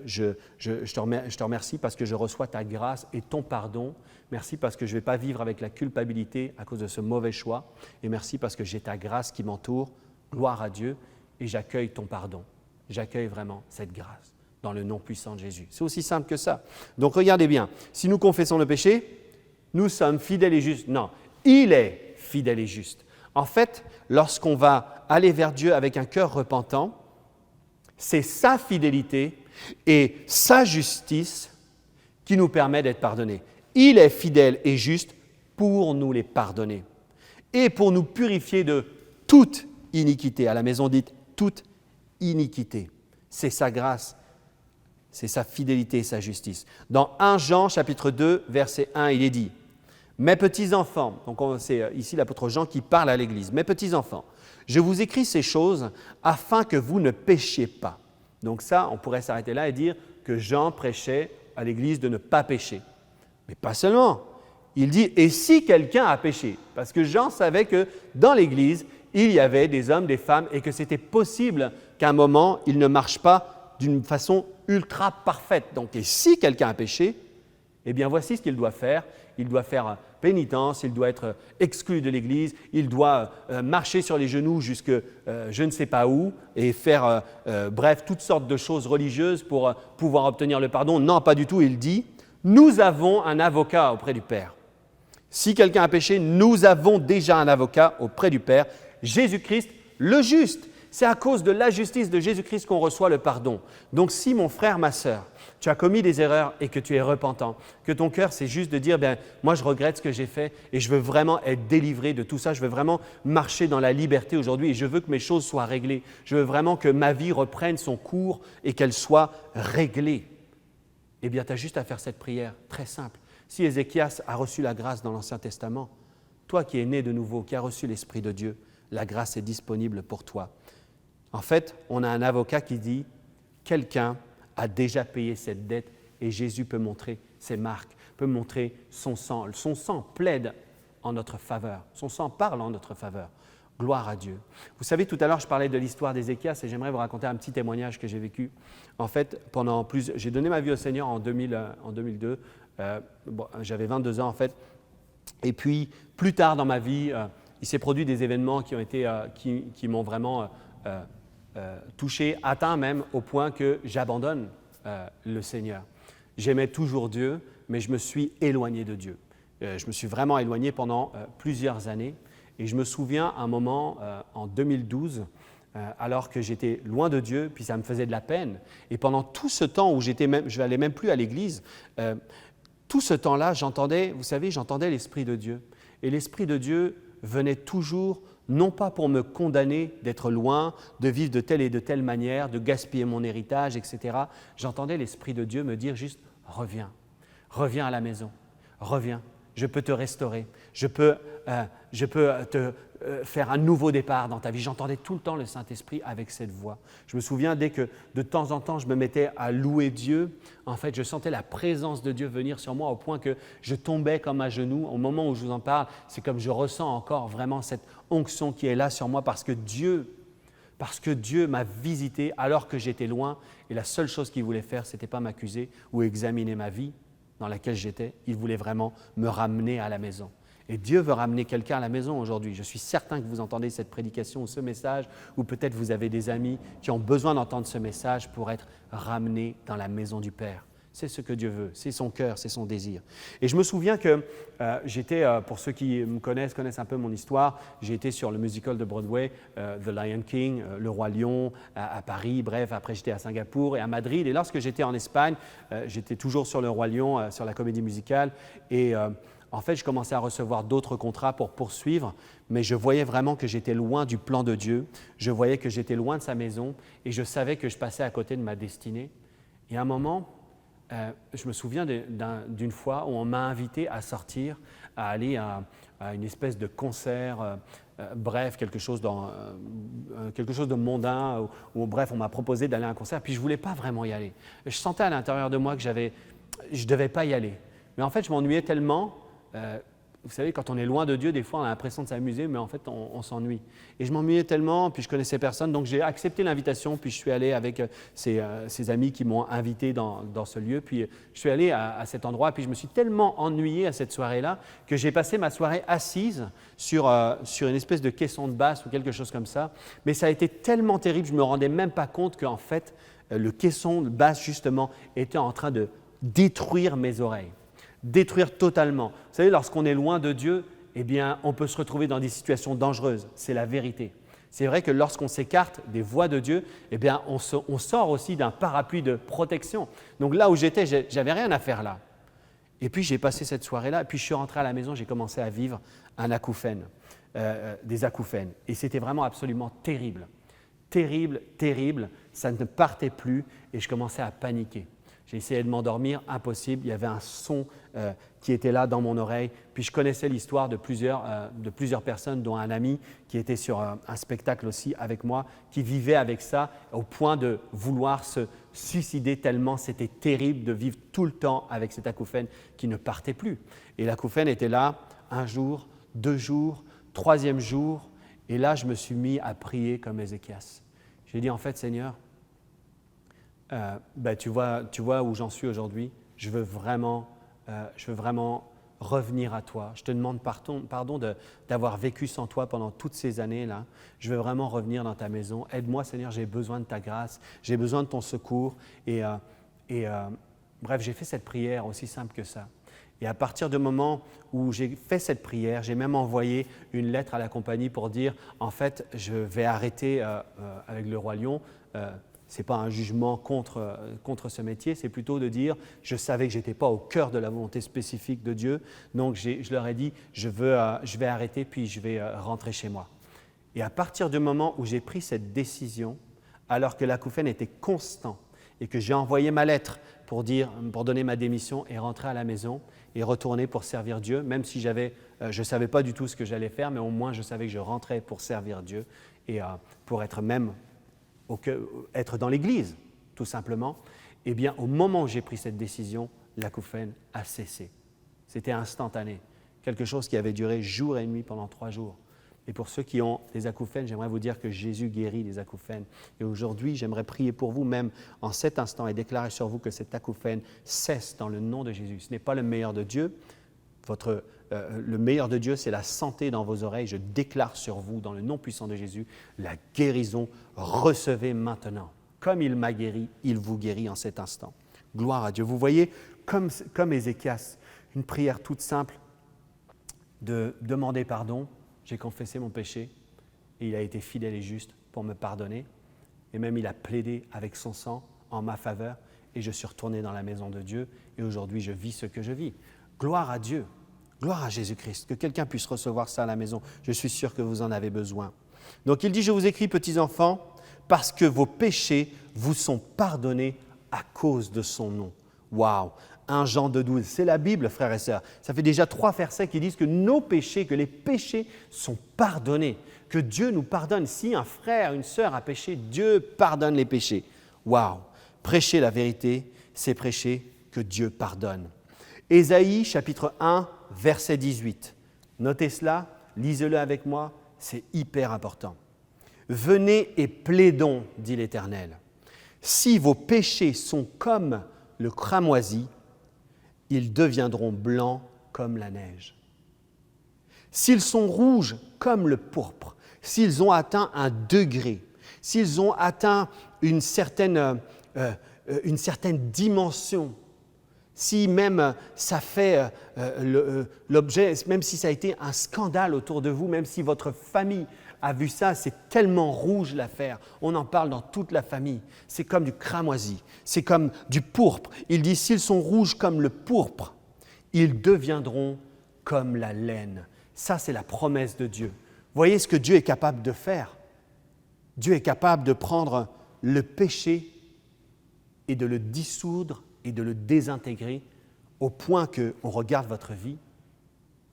Je te remercie parce que je reçois ta grâce et ton pardon. Merci parce que je ne vais pas vivre avec la culpabilité à cause de ce mauvais choix. Et merci parce que j'ai ta grâce qui m'entoure. Gloire à Dieu. Et j'accueille ton pardon. J'accueille vraiment cette grâce dans le nom puissant de Jésus. C'est aussi simple que ça. Donc regardez bien, si nous confessons le péché, nous sommes fidèles et justes. Non, il est fidèle et juste. En fait, lorsqu'on va aller vers Dieu avec un cœur repentant, c'est sa fidélité et sa justice qui nous permet d'être pardonnés. Il est fidèle et juste pour nous les pardonner et pour nous purifier de toute iniquité. À la maison dite toute iniquité. C'est sa grâce, c'est sa fidélité et sa justice. Dans 1 Jean chapitre 2, verset 1, il est dit « Mes petits-enfants », donc c'est ici l'apôtre Jean qui parle à l'Église, « Mes petits-enfants, je vous écris ces choses afin que vous ne péchiez pas. » Donc ça, on pourrait s'arrêter là et dire que Jean prêchait à l'Église de ne pas pécher. Mais pas seulement. Il dit « Et si quelqu'un a péché ?» Parce que Jean savait que dans l'Église, il y avait des hommes, des femmes, et que c'était possible qu'à un moment, ils ne marchent pas d'une façon ultra parfaite. Donc, et si quelqu'un a péché, eh bien voici ce qu'il doit faire. Il doit faire pénitence, il doit être exclu de l'Église, il doit marcher sur les genoux jusque je ne sais pas où et faire, bref, toutes sortes de choses religieuses pour pouvoir obtenir le pardon. Non, pas du tout. Il dit « Nous avons un avocat auprès du Père. » Si quelqu'un a péché, nous avons déjà un avocat auprès du Père, Jésus-Christ le juste. C'est à cause de la justice de Jésus-Christ qu'on reçoit le pardon. Donc si mon frère, ma sœur, tu as commis des erreurs et que tu es repentant, que ton cœur c'est juste de dire « moi je regrette ce que j'ai fait et je veux vraiment être délivré de tout ça, je veux vraiment marcher dans la liberté aujourd'hui et je veux que mes choses soient réglées, je veux vraiment que ma vie reprenne son cours et qu'elle soit réglée. » Eh bien tu as juste à faire cette prière très simple. Si Ézéchias a reçu la grâce dans l'Ancien Testament, toi qui es né de nouveau, qui as reçu l'Esprit de Dieu, la grâce est disponible pour toi. En fait, on a un avocat qui dit « quelqu'un a déjà payé cette dette et Jésus peut montrer ses marques, peut montrer son sang. Son sang plaide en notre faveur, son sang parle en notre faveur. Gloire à Dieu. » Vous savez, tout à l'heure, je parlais de l'histoire d'Ézéchias et j'aimerais vous raconter un petit témoignage que j'ai vécu. En fait, j'ai donné ma vie au Seigneur en 2002. J'avais 22 ans en fait. Et puis, plus tard dans ma vie, il s'est produit des événements qui m'ont vraiment touché, atteint même au point que j'abandonne le Seigneur. J'aimais toujours Dieu, mais je me suis éloigné de Dieu. Je me suis vraiment éloigné pendant plusieurs années. Et je me souviens un moment en 2012, alors que j'étais loin de Dieu, puis ça me faisait de la peine. Et pendant tout ce temps où je n'allais même plus à l'église, tout ce temps-là, j'entendais l'Esprit de Dieu. Et l'Esprit de Dieu venait toujours, non pas pour me condamner d'être loin, de vivre de telle et de telle manière, de gaspiller mon héritage, etc. J'entendais l'Esprit de Dieu me dire juste « reviens, reviens à la maison, reviens, je peux te restaurer, je peux te faire un nouveau départ dans ta vie. » J'entendais tout le temps le Saint-Esprit avec cette voix. Je me souviens, dès que de temps en temps je me mettais à louer Dieu, en fait, je sentais la présence de Dieu venir sur moi au point que je tombais comme à genoux. Au moment où je vous en parle, c'est comme je ressens encore vraiment cette onction qui est là sur moi parce que Dieu m'a visité alors que j'étais loin et la seule chose qu'il voulait faire, ce n'était pas m'accuser ou examiner ma vie dans laquelle j'étais. Il voulait vraiment me ramener à la maison. Et Dieu veut ramener quelqu'un à la maison aujourd'hui. Je suis certain que vous entendez cette prédication ou ce message, ou peut-être vous avez des amis qui ont besoin d'entendre ce message pour être ramenés dans la maison du Père. C'est ce que Dieu veut, c'est son cœur, c'est son désir. Et je me souviens que pour ceux qui me connaissent un peu mon histoire, j'ai été sur le musical de Broadway, The Lion King, Le Roi Lion, à Paris, bref, après j'étais à Singapour et à Madrid. Et lorsque j'étais en Espagne, j'étais toujours sur Le Roi Lion, sur la comédie musicale. Et en fait, je commençais à recevoir d'autres contrats pour poursuivre, mais je voyais vraiment que j'étais loin du plan de Dieu. Je voyais que j'étais loin de sa maison et je savais que je passais à côté de ma destinée. Et à un moment, je me souviens d'une fois où on m'a invité à sortir, à aller à une espèce de concert, bref, quelque chose de mondain, où bref, on m'a proposé d'aller à un concert, puis je ne voulais pas vraiment y aller. Je sentais à l'intérieur de moi que je ne devais pas y aller. Mais en fait, je m'ennuyais tellement. Vous savez, quand on est loin de Dieu, des fois, on a l'impression de s'amuser, mais en fait, on s'ennuie. Et je m'ennuyais tellement, puis je connaissais personne, donc j'ai accepté l'invitation, puis je suis allé avec ces amis qui m'ont invité dans ce lieu, puis je suis allé à cet endroit, puis je me suis tellement ennuyé à cette soirée-là que j'ai passé ma soirée assise sur une espèce de caisson de basse ou quelque chose comme ça. Mais ça a été tellement terrible, je ne me rendais même pas compte qu'en fait, le caisson de basse, justement, était en train de détruire mes oreilles. Détruire totalement. Vous savez, lorsqu'on est loin de Dieu, eh bien, on peut se retrouver dans des situations dangereuses. C'est la vérité. C'est vrai que lorsqu'on s'écarte des voies de Dieu, eh bien, on sort aussi d'un parapluie de protection. Donc là où j'étais, j'avais rien à faire là. Et puis j'ai passé cette soirée-là, et puis je suis rentré à la maison, j'ai commencé à vivre un acouphène. des acouphènes. Et c'était vraiment absolument terrible. Terrible, terrible. Ça ne partait plus et je commençais à paniquer. J'ai essayé de m'endormir, impossible. Il y avait un son qui était là dans mon oreille. Puis je connaissais l'histoire de plusieurs personnes, dont un ami qui était sur un spectacle aussi avec moi, qui vivait avec ça au point de vouloir se suicider tellement c'était terrible de vivre tout le temps avec cet acouphène qui ne partait plus. Et l'acouphène était là un jour, 2 jours, 3e jour. Et là, je me suis mis à prier comme Ézéchias. J'ai dit, en fait, Seigneur, tu vois où j'en suis aujourd'hui. Je veux vraiment revenir à toi. Je te demande pardon d'avoir vécu sans toi pendant toutes ces années-là. Je veux vraiment revenir dans ta maison. Aide-moi, Seigneur, j'ai besoin de ta grâce. J'ai besoin de ton secours. Bref, j'ai fait cette prière aussi simple que ça. Et à partir du moment où j'ai fait cette prière, j'ai même envoyé une lettre à la compagnie pour dire, en fait, je vais arrêter avec le Roi Lion. Ce n'est pas un jugement contre ce métier, c'est plutôt de dire, je savais que je n'étais pas au cœur de la volonté spécifique de Dieu, donc je leur ai dit, je vais arrêter puis je vais rentrer chez moi. Et à partir du moment où j'ai pris cette décision, alors que l'acouphène était constant et que j'ai envoyé ma lettre pour donner ma démission et rentrer à la maison et retourner pour servir Dieu, même si je ne savais pas du tout ce que j'allais faire, mais au moins je savais que je rentrais pour servir Dieu et pour être dans l'Église, tout simplement. Eh bien, au moment où j'ai pris cette décision, l'acouphène a cessé. C'était instantané, quelque chose qui avait duré jour et nuit pendant 3 jours. Et pour ceux qui ont des acouphènes, j'aimerais vous dire que Jésus guérit les acouphènes. Et aujourd'hui, j'aimerais prier pour vous même en cet instant et déclarer sur vous que cet acouphène cesse dans le nom de Jésus. Ce n'est pas le meilleur de Dieu. Le meilleur de Dieu, c'est la santé dans vos oreilles. Je déclare sur vous, dans le nom puissant de Jésus, la guérison. Recevez maintenant. Comme il m'a guéri, il vous guérit en cet instant. Gloire à Dieu. Vous voyez, comme Ézéchias, une prière toute simple de demander pardon. J'ai confessé mon péché et il a été fidèle et juste pour me pardonner. Et même il a plaidé avec son sang en ma faveur et je suis retourné dans la maison de Dieu et aujourd'hui je vis ce que je vis. Gloire à Dieu, gloire à Jésus-Christ, que quelqu'un puisse recevoir ça à la maison. Je suis sûr que vous en avez besoin. Donc il dit, je vous écris, petits enfants, parce que vos péchés vous sont pardonnés à cause de son nom. Waouh! 1 Jean 2,12, c'est la Bible, frères et sœurs. Ça fait déjà 3 versets qui disent que nos péchés, que les péchés sont pardonnés, que Dieu nous pardonne. Si un frère, une sœur a péché, Dieu pardonne les péchés. Waouh! Prêcher la vérité, c'est prêcher que Dieu pardonne. Ésaïe, chapitre 1, verset 18. Notez cela, lisez-le avec moi, c'est hyper important. « Venez et plaidons, dit l'Éternel. Si vos péchés sont comme le cramoisi, ils deviendront blancs comme la neige. S'ils sont rouges comme le pourpre, s'ils ont atteint un degré, s'ils ont atteint une certaine dimension, si même ça fait l'objet, même si ça a été un scandale autour de vous, même si votre famille a vu ça, c'est tellement rouge l'affaire. On en parle dans toute la famille. C'est comme du cramoisi, c'est comme du pourpre. Il dit, s'ils sont rouges comme le pourpre, ils deviendront comme la laine. Ça, c'est la promesse de Dieu. Voyez ce que Dieu est capable de faire. Dieu est capable de prendre le péché et de le dissoudre et de le désintégrer au point qu'on regarde votre vie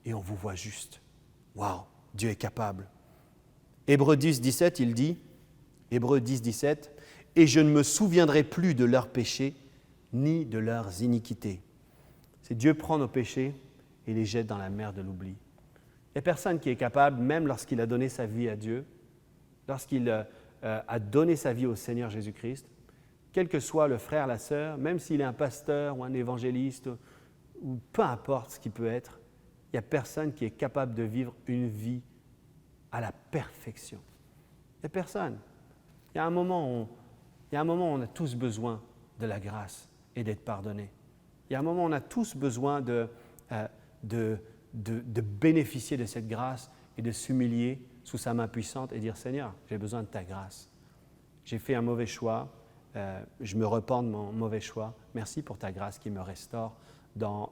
et on vous voit juste. Waouh, Dieu est capable. Hébreux 10, 17, il dit, Hébreux 10, 17, « Et je ne me souviendrai plus de leurs péchés, ni de leurs iniquités. » C'est Dieu prend nos péchés et les jette dans la mer de l'oubli. Il n'y a personne qui est capable, même lorsqu'il a donné sa vie à Dieu, lorsqu'il a donné sa vie au Seigneur Jésus-Christ, quel que soit le frère, la sœur, même s'il est un pasteur ou un évangéliste, ou peu importe ce qu'il peut être, il n'y a personne qui est capable de vivre une vie à la perfection. Il n'y a personne. Il y a un moment où on a tous besoin de la grâce et d'être pardonnés. Il y a un moment où on a tous besoin de bénéficier de cette grâce et de s'humilier sous sa main puissante et dire « Seigneur, j'ai besoin de ta grâce. J'ai fait un mauvais choix, je me repens de mon mauvais choix. Merci pour ta grâce qui me restaure dans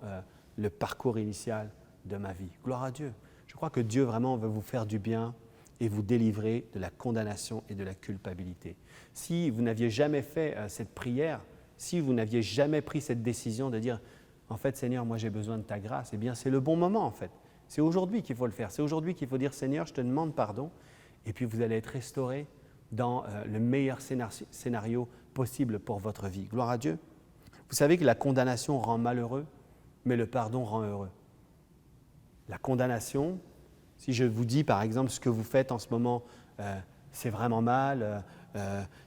le parcours initial de ma vie. » Gloire à Dieu. Je crois que Dieu vraiment veut vous faire du bien et vous délivrer de la condamnation et de la culpabilité. Si vous n'aviez jamais fait cette prière, si vous n'aviez jamais pris cette décision de dire « En fait, Seigneur, moi j'ai besoin de ta grâce », eh bien c'est le bon moment en fait. C'est aujourd'hui qu'il faut le faire. C'est aujourd'hui qu'il faut dire « Seigneur, je te demande pardon » et puis vous allez être restauré dans le meilleur scénario possible pour votre vie. Gloire à Dieu. Vous savez que la condamnation rend malheureux, mais le pardon rend heureux. La condamnation, si je vous dis par exemple ce que vous faites en ce moment, c'est vraiment mal,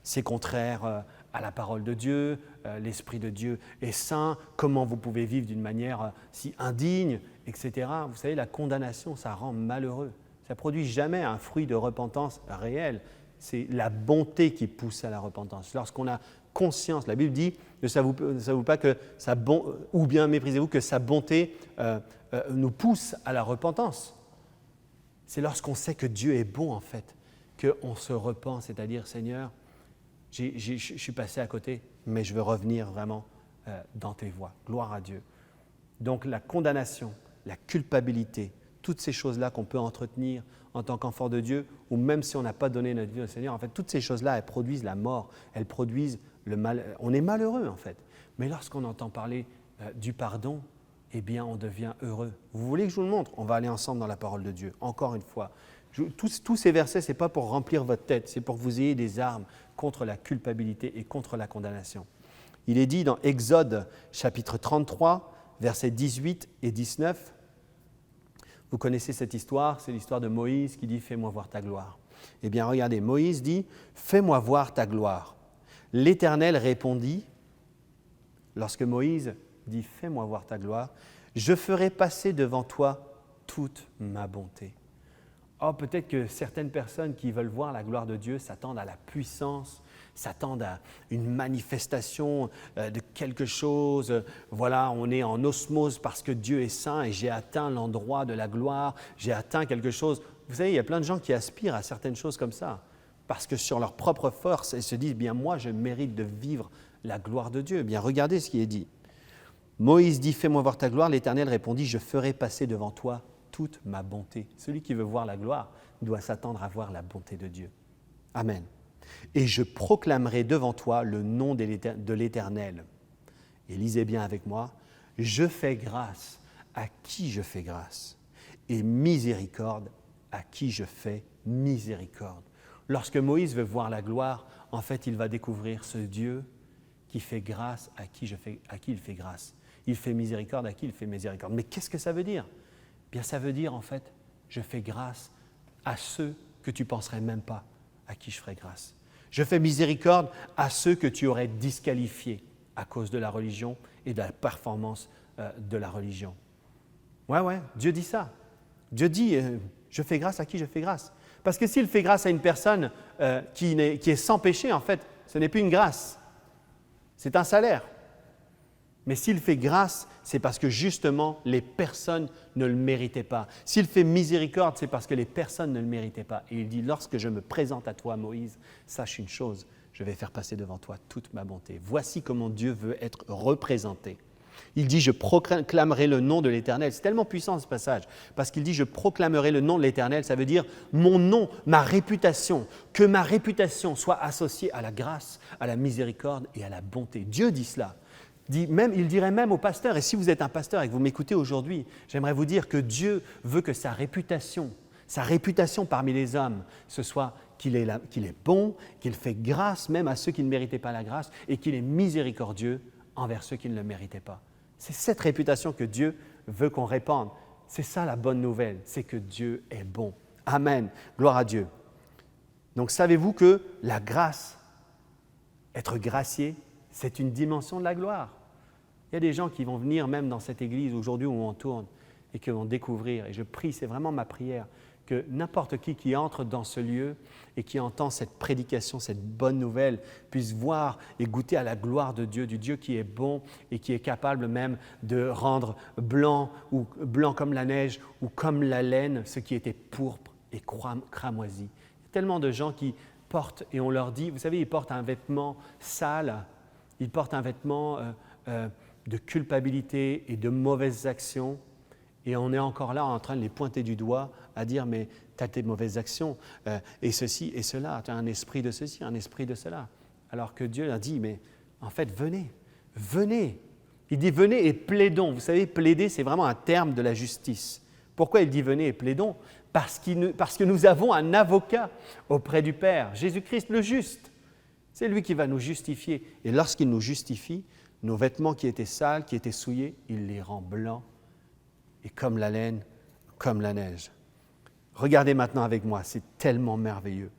c'est contraire à la parole de Dieu, l'Esprit de Dieu est saint, comment vous pouvez vivre d'une manière si indigne, etc. Vous savez, la condamnation, ça rend malheureux. Ça ne produit jamais un fruit de repentance réel. C'est la bonté qui pousse à la repentance. Lorsqu'on a conscience, la Bible dit, ne savez-vous pas que ou bien méprisez-vous que sa bonté nous pousse à la repentance. C'est lorsqu'on sait que Dieu est bon en fait, qu'on se repent, c'est-à-dire Seigneur, je suis passé à côté, mais je veux revenir vraiment dans tes voies. Gloire à Dieu. Donc la condamnation, la culpabilité, toutes ces choses-là qu'on peut entretenir en tant qu'enfant de Dieu, ou même si on n'a pas donné notre vie au Seigneur, en fait, toutes ces choses-là, elles produisent la mort, elles produisent le mal. On est malheureux en fait. Mais lorsqu'on entend parler du pardon, eh bien, on devient heureux. Vous voulez que je vous le montre? On va aller ensemble dans la parole de Dieu. Encore une fois, tous ces versets, ce n'est pas pour remplir votre tête, c'est pour que vous ayez des armes contre la culpabilité et contre la condamnation. Il est dit dans Exode chapitre 33, versets 18 et 19, vous connaissez cette histoire, c'est l'histoire de Moïse qui dit « Fais-moi voir ta gloire ». Eh bien, regardez, Moïse dit « Fais-moi voir ta gloire ». L'Éternel répondit, lorsque Moïse dit « Fais-moi voir ta gloire », « Je ferai passer devant toi toute ma bonté ». Oh, peut-être que certaines personnes qui veulent voir la gloire de Dieu s'attendent à la puissance, s'attendent à une manifestation de quelque chose. Voilà, on est en osmose parce que Dieu est saint et j'ai atteint l'endroit de la gloire, j'ai atteint quelque chose. Vous savez, il y a plein de gens qui aspirent à certaines choses comme ça parce que sur leur propre force, ils se disent, bien moi, je mérite de vivre la gloire de Dieu. Eh bien, regardez ce qui est dit. Moïse dit, fais-moi voir ta gloire. L'Éternel répondit, je ferai passer devant toi toute ma bonté. Celui qui veut voir la gloire doit s'attendre à voir la bonté de Dieu. Amen. Et je proclamerai devant toi le nom de l'Éternel. Et lisez bien avec moi. Je fais grâce à qui je fais grâce, et miséricorde à qui je fais miséricorde. Lorsque Moïse veut voir la gloire, en fait, il va découvrir ce Dieu qui fait grâce à qui il fait grâce. Il fait miséricorde à qui il fait miséricorde. Mais qu'est-ce que ça veut dire? Bien, ça veut dire, en fait, je fais grâce à ceux que tu ne penserais même pas à qui je ferai grâce. Je fais miséricorde à ceux que tu aurais disqualifiés à cause de la religion et de la performance de la religion. Ouais, Dieu dit ça. Dieu dit, je fais grâce à qui je fais grâce. Parce que s'il fait grâce à une personne qui est sans péché, en fait, ce n'est plus une grâce, c'est un salaire. Mais s'il fait grâce, c'est parce que justement, les personnes ne le méritaient pas. S'il fait miséricorde, c'est parce que les personnes ne le méritaient pas. Et il dit, lorsque je me présente à toi, Moïse, sache une chose, je vais faire passer devant toi toute ma bonté. Voici comment Dieu veut être représenté. Il dit, je proclamerai le nom de l'Éternel. C'est tellement puissant ce passage, parce qu'il dit, je proclamerai le nom de l'Éternel. Ça veut dire mon nom, ma réputation, que ma réputation soit associée à la grâce, à la miséricorde et à la bonté. Dieu dit cela. Il dirait même au pasteur, et si vous êtes un pasteur et que vous m'écoutez aujourd'hui, j'aimerais vous dire que Dieu veut que sa réputation parmi les hommes, ce soit qu'il est bon, qu'il fait grâce même à ceux qui ne méritaient pas la grâce et qu'il est miséricordieux envers ceux qui ne le méritaient pas. C'est cette réputation que Dieu veut qu'on répande. C'est ça la bonne nouvelle, c'est que Dieu est bon. Amen. Gloire à Dieu. Donc savez-vous que la grâce, être gracié, c'est une dimension de la gloire. Il y a des gens qui vont venir même dans cette église aujourd'hui où on tourne et qui vont découvrir, et je prie, c'est vraiment ma prière, que n'importe qui entre dans ce lieu et qui entend cette prédication, cette bonne nouvelle, puisse voir et goûter à la gloire de Dieu, du Dieu qui est bon et qui est capable même de rendre blanc comme la neige ou comme la laine, ce qui était pourpre et cramoisi. Il y a tellement de gens qui portent, et on leur dit, vous savez, ils portent un vêtement sale, ils portent un vêtement de culpabilité et de mauvaises actions, Et on est encore là en train de les pointer du doigt, à dire, mais tu as tes mauvaises actions, et ceci et cela, tu as un esprit de ceci, un esprit de cela. Alors que Dieu a dit, mais en fait, venez, venez. Il dit, venez et plaidons. Vous savez, plaider, c'est vraiment un terme de la justice. Pourquoi il dit, venez et plaidons ? Parce que nous avons un avocat auprès du Père, Jésus-Christ le juste. C'est lui qui va nous justifier. Et lorsqu'il nous justifie, nos vêtements qui étaient sales, qui étaient souillés, il les rend blancs. Et comme la laine, comme la neige. Regardez maintenant avec moi, c'est tellement merveilleux.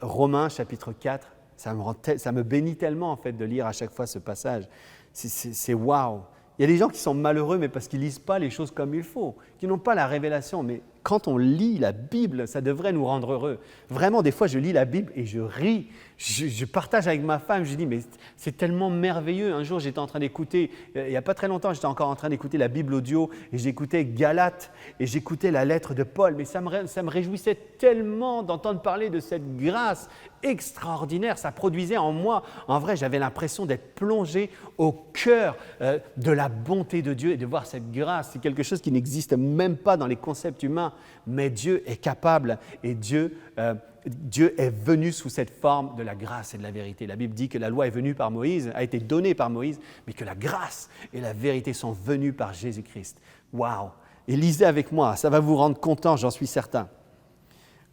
Romains chapitre 4, ça me bénit tellement en fait de lire à chaque fois ce passage. C'est waouh. Il y a des gens qui sont malheureux, mais parce qu'ils ne lisent pas les choses comme il faut, qui n'ont pas la révélation. Mais quand on lit la Bible, ça devrait nous rendre heureux. Vraiment, des fois, je lis la Bible et je ris. Je partage avec ma femme, je dis, mais c'est tellement merveilleux. Un jour, j'étais en train d'écouter, il n'y a pas très longtemps, j'étais encore en train d'écouter la Bible audio et j'écoutais Galates et j'écoutais la lettre de Paul. Mais ça me réjouissait tellement d'entendre parler de cette grâce extraordinaire. Ça produisait en moi, en vrai, j'avais l'impression d'être plongé au cœur de la bonté de Dieu et de voir cette grâce. C'est quelque chose qui n'existe même pas dans les concepts humains, mais Dieu est capable et Dieu est venu sous cette forme de la grâce et de la vérité. La Bible dit que la loi est venue par Moïse, a été donnée par Moïse, mais que la grâce et la vérité sont venues par Jésus-Christ. Waouh! Et lisez avec moi, ça va vous rendre content, j'en suis certain.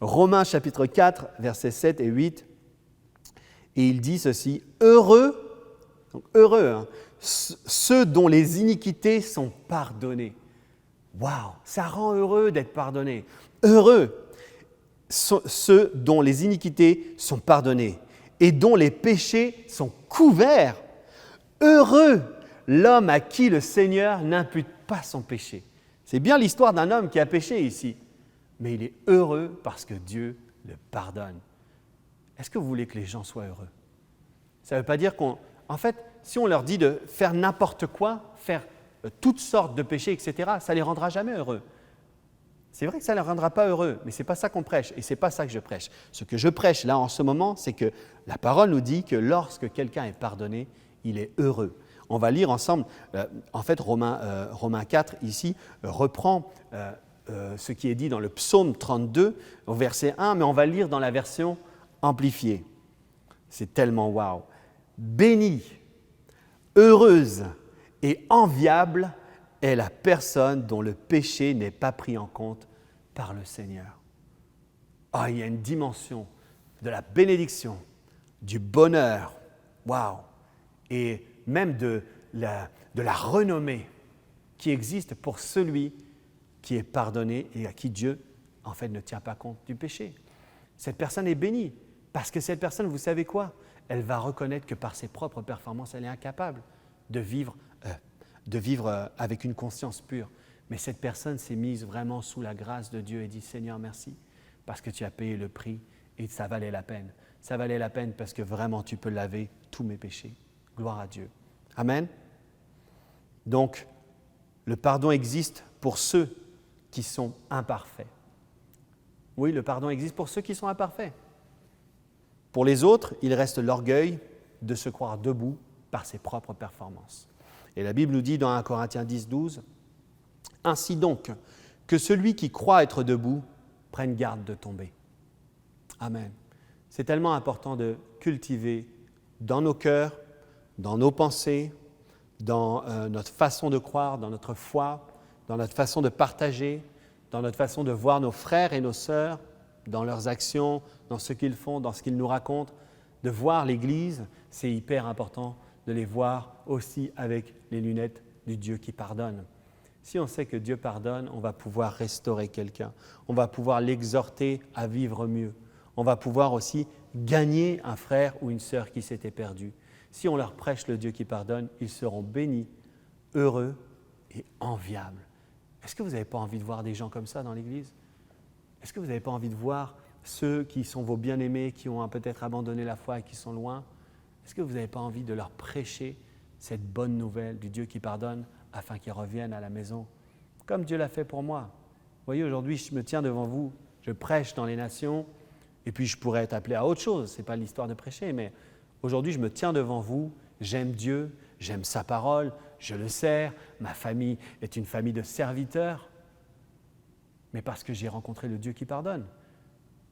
Romains chapitre 4, versets 7 et 8, et il dit ceci, « Heureux, donc heureux, ceux dont les iniquités sont pardonnées. » Waouh, ça rend heureux d'être pardonné. Heureux ceux dont les iniquités sont pardonnées et dont les péchés sont couverts. Heureux l'homme à qui le Seigneur n'impute pas son péché. C'est bien l'histoire d'un homme qui a péché ici, mais il est heureux parce que Dieu le pardonne. Est-ce que vous voulez que les gens soient heureux? Ça ne veut pas dire En fait, si on leur dit de faire n'importe quoi, faire toutes sortes de péchés, etc., ça ne les rendra jamais heureux. C'est vrai que ça ne les rendra pas heureux, mais ce n'est pas ça qu'on prêche et ce n'est pas ça que je prêche. Ce que je prêche là en ce moment, c'est que la parole nous dit que lorsque quelqu'un est pardonné, il est heureux. On va lire ensemble, en fait Romains 4 ici reprend ce qui est dit dans le psaume 32 au verset 1, mais on va lire dans la version amplifiée. C'est tellement waouh. Bénie, heureuse et enviable est la personne dont le péché n'est pas pris en compte par le Seigneur. Il y a une dimension de la bénédiction, du bonheur, waouh, et même de la renommée qui existe pour celui qui est pardonné et à qui Dieu, en fait, ne tient pas compte du péché. Cette personne est bénie parce que cette personne, vous savez quoi? Elle va reconnaître que par ses propres performances, elle est incapable de vivre avec une conscience pure. Mais cette personne s'est mise vraiment sous la grâce de Dieu et dit « Seigneur, merci, parce que tu as payé le prix et ça valait la peine. Ça valait la peine parce que vraiment tu peux laver tous mes péchés. Gloire à Dieu. » Amen. Donc, le pardon existe pour ceux qui sont imparfaits. Oui, le pardon existe pour ceux qui sont imparfaits. Pour les autres, il reste l'orgueil de se croire debout par ses propres performances. Et la Bible nous dit dans 1 Corinthiens 10, 12, « Ainsi donc, que celui qui croit être debout prenne garde de tomber. » Amen. C'est tellement important de cultiver dans nos cœurs, dans nos pensées, dans notre façon de croire, dans notre foi, dans notre façon de partager, dans notre façon de voir nos frères et nos sœurs, dans leurs actions, dans ce qu'ils font, dans ce qu'ils nous racontent. De voir l'Église, c'est hyper important de les voir aussi avec les lunettes du Dieu qui pardonne. Si on sait que Dieu pardonne, on va pouvoir restaurer quelqu'un. On va pouvoir l'exhorter à vivre mieux. On va pouvoir aussi gagner un frère ou une sœur qui s'était perdu. Si on leur prêche le Dieu qui pardonne, ils seront bénis, heureux et enviables. Est-ce que vous n'avez pas envie de voir des gens comme ça dans l'Église? Est-ce que vous n'avez pas envie de voir ceux qui sont vos bien-aimés, qui ont peut-être abandonné la foi et qui sont loin? Est-ce que vous n'avez pas envie de leur prêcher cette bonne nouvelle du Dieu qui pardonne afin qu'ils reviennent à la maison, comme Dieu l'a fait pour moi? Vous voyez, aujourd'hui, je me tiens devant vous, je prêche dans les nations, et puis je pourrais être appelé à autre chose. Ce n'est pas l'histoire de prêcher, mais aujourd'hui, je me tiens devant vous, j'aime Dieu, j'aime sa parole, je le sers, ma famille est une famille de serviteurs, mais parce que j'ai rencontré le Dieu qui pardonne.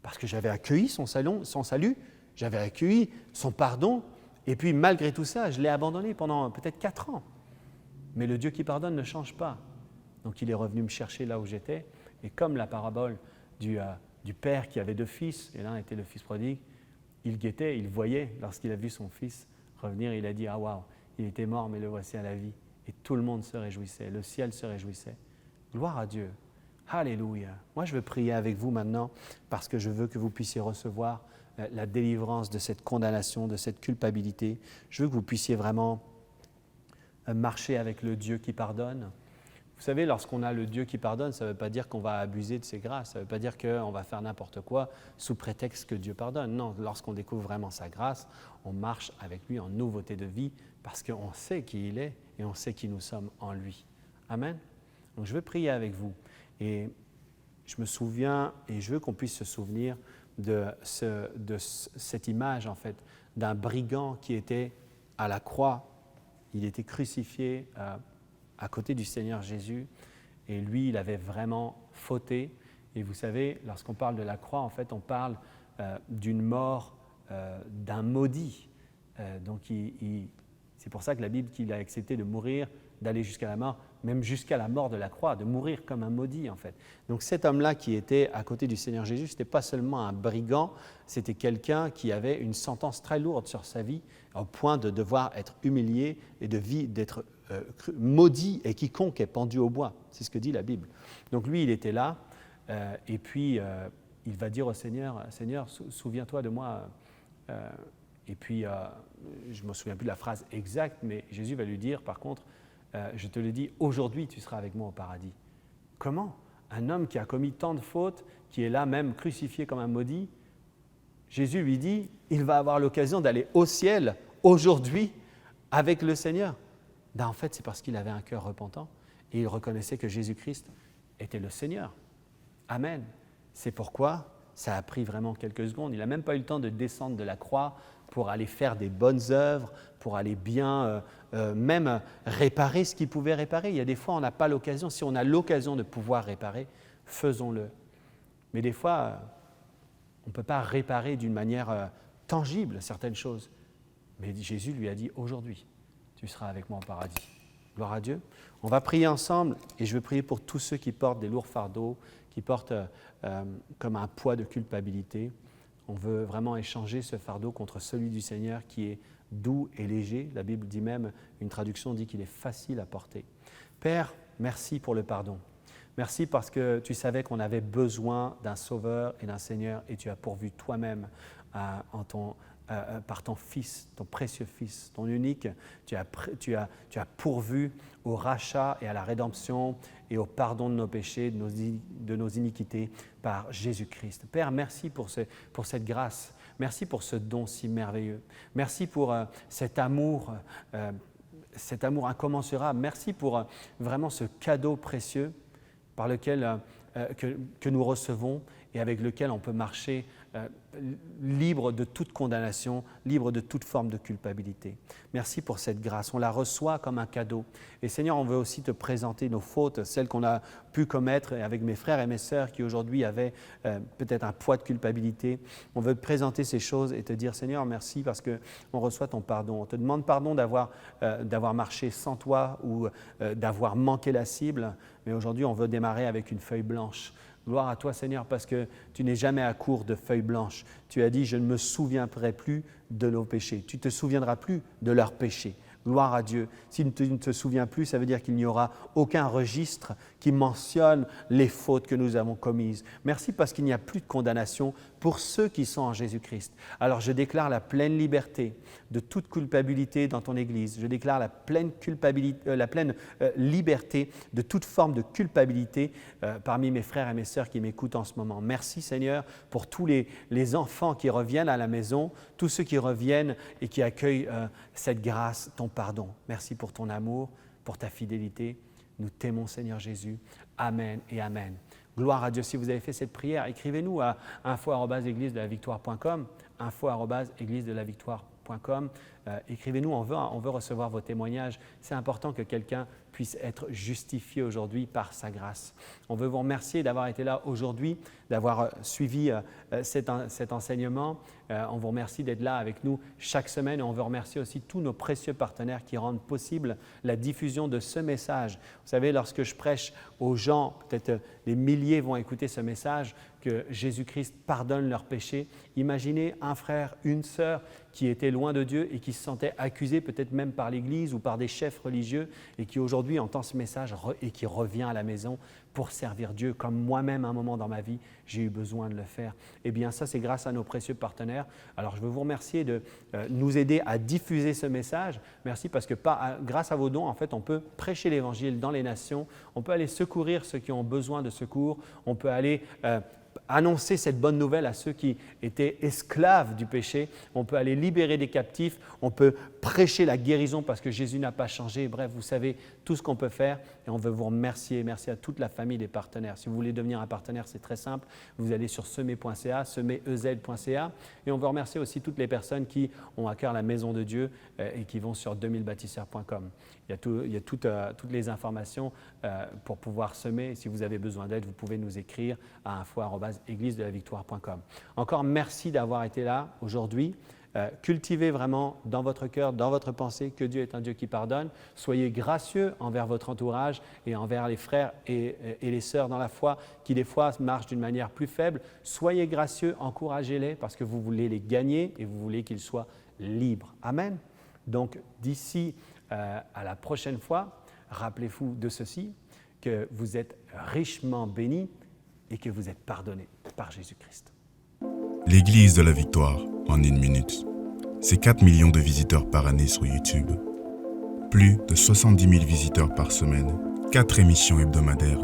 Parce que j'avais accueilli son salut, j'avais accueilli son pardon, et puis malgré tout ça, je l'ai abandonné pendant peut-être 4 ans. Mais le Dieu qui pardonne ne change pas. Donc il est revenu me chercher là où j'étais, et comme la parabole du père qui avait 2 fils, et l'un était le fils prodigue, il guettait, il voyait, lorsqu'il a vu son fils revenir, il a dit « Ah waouh, il était mort, mais le voici à la vie. » Et tout le monde se réjouissait, le ciel se réjouissait. Gloire à Dieu. Alléluia. Moi, je veux prier avec vous maintenant parce que je veux que vous puissiez recevoir la délivrance de cette condamnation, de cette culpabilité. Je veux que vous puissiez vraiment marcher avec le Dieu qui pardonne. Vous savez, lorsqu'on a le Dieu qui pardonne, ça ne veut pas dire qu'on va abuser de ses grâces, ça ne veut pas dire qu'on va faire n'importe quoi sous prétexte que Dieu pardonne. Non, lorsqu'on découvre vraiment sa grâce, on marche avec lui en nouveauté de vie parce qu'on sait qui il est et on sait qui nous sommes en lui. Amen. Donc je veux prier avec vous et je me souviens et je veux qu'on puisse se souvenir de cette image en fait d'un brigand qui était à la croix. Il était crucifié à côté du Seigneur Jésus et lui, il avait vraiment fauté. Et vous savez, lorsqu'on parle de la croix, en fait, on parle d'une mort d'un maudit. Donc c'est pour ça que la Bible qu'il a accepté de mourir, d'aller jusqu'à la mort, même jusqu'à la mort de la croix, de mourir comme un maudit en fait. Donc cet homme-là qui était à côté du Seigneur Jésus, ce n'était pas seulement un brigand, c'était quelqu'un qui avait une sentence très lourde sur sa vie, au point de devoir être humilié et d'être maudit et quiconque est pendu au bois. C'est ce que dit la Bible. Donc lui, il était là et puis il va dire au Seigneur, « Seigneur, souviens-toi de moi ». Et puis, je ne me souviens plus de la phrase exacte, mais Jésus va lui dire, par contre, je te le dis, aujourd'hui tu seras avec moi au paradis. Comment ? Un homme qui a commis tant de fautes, qui est là même crucifié comme un maudit, Jésus lui dit, il va avoir l'occasion d'aller au ciel aujourd'hui avec le Seigneur. En fait, c'est parce qu'il avait un cœur repentant et il reconnaissait que Jésus-Christ était le Seigneur. Amen. C'est pourquoi ça a pris vraiment quelques secondes. Il n'a même pas eu le temps de descendre de la croix pour aller faire des bonnes œuvres, pour aller bien même réparer ce qu'il pouvait réparer. Il y a des fois, on n'a pas l'occasion. Si on a l'occasion de pouvoir réparer, faisons-le. Mais des fois, on ne peut pas réparer d'une manière tangible certaines choses. Mais Jésus lui a dit, aujourd'hui, tu seras avec moi au paradis. Gloire à Dieu. On va prier ensemble et je veux prier pour tous ceux qui portent des lourds fardeaux, qui portent comme un poids de culpabilité. On veut vraiment échanger ce fardeau contre celui du Seigneur qui est doux et léger. La Bible dit même, une traduction dit qu'il est facile à porter. Père, merci pour le pardon. Merci parce que tu savais qu'on avait besoin d'un Sauveur et d'un Seigneur et tu as pourvu toi-même par ton Fils, ton précieux Fils, ton unique. Tu as pourvu au rachat et à la rédemption et au pardon de nos péchés, de nos iniquités par Jésus-Christ. Père, merci pour cette grâce. Merci pour ce don si merveilleux. Merci pour cet amour incommensurable. Merci pour vraiment ce cadeau précieux par lequel que nous recevons et avec lequel on peut marcher libre de toute condamnation, libre de toute forme de culpabilité. Merci pour cette grâce. On la reçoit comme un cadeau. Et Seigneur, on veut aussi te présenter nos fautes, celles qu'on a pu commettre avec mes frères et mes sœurs qui aujourd'hui avaient peut-être un poids de culpabilité. On veut te présenter ces choses et te dire, Seigneur, merci parce qu'on reçoit ton pardon. On te demande pardon d'avoir marché sans toi ou d'avoir manqué la cible. Mais aujourd'hui, on veut démarrer avec une feuille blanche. Gloire à toi, Seigneur, parce que tu n'es jamais à court de feuilles blanches. Tu as dit, je ne me souviendrai plus de nos péchés. Tu ne te souviendras plus de leurs péchés. Gloire à Dieu. Si tu ne te souviens plus, ça veut dire qu'il n'y aura aucun registre qui mentionne les fautes que nous avons commises. Merci parce qu'il n'y a plus de condamnation pour ceux qui sont en Jésus-Christ. Alors je déclare la pleine liberté de toute culpabilité dans ton Église. Je déclare la pleine liberté de toute forme de culpabilité parmi mes frères et mes sœurs qui m'écoutent en ce moment. Merci Seigneur pour tous les enfants qui reviennent à la maison, tous ceux qui reviennent et qui accueillent cette grâce, ton pardon. Merci pour ton amour, pour ta fidélité. Nous t'aimons Seigneur Jésus. Amen et Amen. Gloire à Dieu. Si vous avez fait cette prière, écrivez-nous à info@église-de-la-victoire.com, info@église-de-la-victoire.com. Écrivez-nous, on veut recevoir vos témoignages. C'est important que quelqu'un puisse être justifié aujourd'hui par sa grâce. On veut vous remercier d'avoir été là aujourd'hui, d'avoir suivi cet enseignement. On vous remercie d'être là avec nous chaque semaine et on veut remercier aussi tous nos précieux partenaires qui rendent possible la diffusion de ce message. Vous savez, lorsque je prêche aux gens, peut-être des milliers vont écouter ce message, que Jésus-Christ pardonne leurs péchés. Imaginez un frère, une sœur qui était loin de Dieu et qui se sentait accusé peut-être même par l'Église ou par des chefs religieux et qui aujourd'hui entend ce message et qui revient à la maison pour servir Dieu comme moi-même à un moment dans ma vie, j'ai eu besoin de le faire. Eh bien ça, c'est grâce à nos précieux partenaires. Alors je veux vous remercier de nous aider à diffuser ce message. Merci parce que grâce à vos dons, en fait, on peut prêcher l'Évangile dans les nations, on peut aller secourir ceux qui ont besoin de secours, on peut aller annoncer cette bonne nouvelle à ceux qui étaient esclaves du péché. On peut aller libérer des captifs, on peut prêcher la guérison parce que Jésus n'a pas changé. Bref, vous savez tout ce qu'on peut faire et on veut vous remercier. Merci à toute la famille des partenaires. Si vous voulez devenir un partenaire, c'est très simple. Vous allez sur semer.ca, semer.ez.ca et on veut remercier aussi toutes les personnes qui ont à cœur la maison de Dieu et qui vont sur 2000bâtisseurs.com. Il y a toutes les informations pour pouvoir semer. Si vous avez besoin d'aide, vous pouvez nous écrire à info@églisedelavictoire.com. Encore merci d'avoir été là aujourd'hui. Cultivez vraiment dans votre cœur, dans votre pensée que Dieu est un Dieu qui pardonne. Soyez gracieux envers votre entourage et envers les frères et les sœurs dans la foi qui des fois marchent d'une manière plus faible. Soyez gracieux, encouragez-les parce que vous voulez les gagner et vous voulez qu'ils soient libres. Amen. Donc d'ici à la prochaine fois, rappelez-vous de ceci, que vous êtes richement bénis et que vous êtes pardonnés par Jésus-Christ. L'Église de la Victoire en 1 minute. C'est 4 millions de visiteurs par année sur YouTube. Plus de 70 000 visiteurs par semaine, 4 émissions hebdomadaires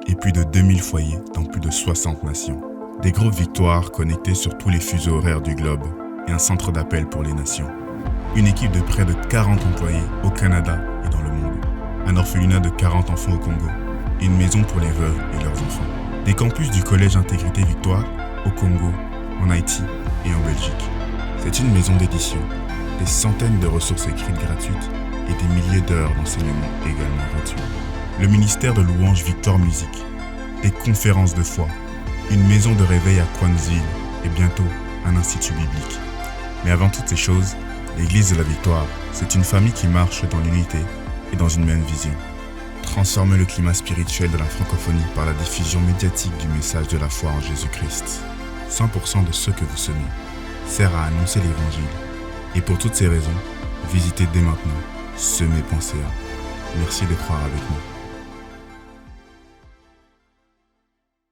et plus de 2000 foyers dans plus de 60 nations. Des groupes Victoire connectés sur tous les fuseaux horaires du globe et un centre d'appel pour les nations. Une équipe de près de 40 employés au Canada et dans le monde. Un orphelinat de 40 enfants au Congo. Et une maison pour les veuves et leurs enfants. Des campus du Collège Intégrité Victoire au Congo, en Haïti et en Belgique. C'est une maison d'édition, des centaines de ressources écrites gratuites et des milliers d'heures d'enseignement également gratuits. Le ministère de louange Victoire Musique, des conférences de foi, une maison de réveil à Kwanzille et bientôt un institut biblique. Mais avant toutes ces choses, l'Église de la Victoire, c'est une famille qui marche dans l'unité et dans une même vision. Transformer le climat spirituel de la francophonie par la diffusion médiatique du message de la foi en Jésus-Christ. 100% de ce que vous semez sert à annoncer l'Évangile. Et pour toutes ces raisons, visitez dès maintenant semer.ca. Merci de croire avec nous.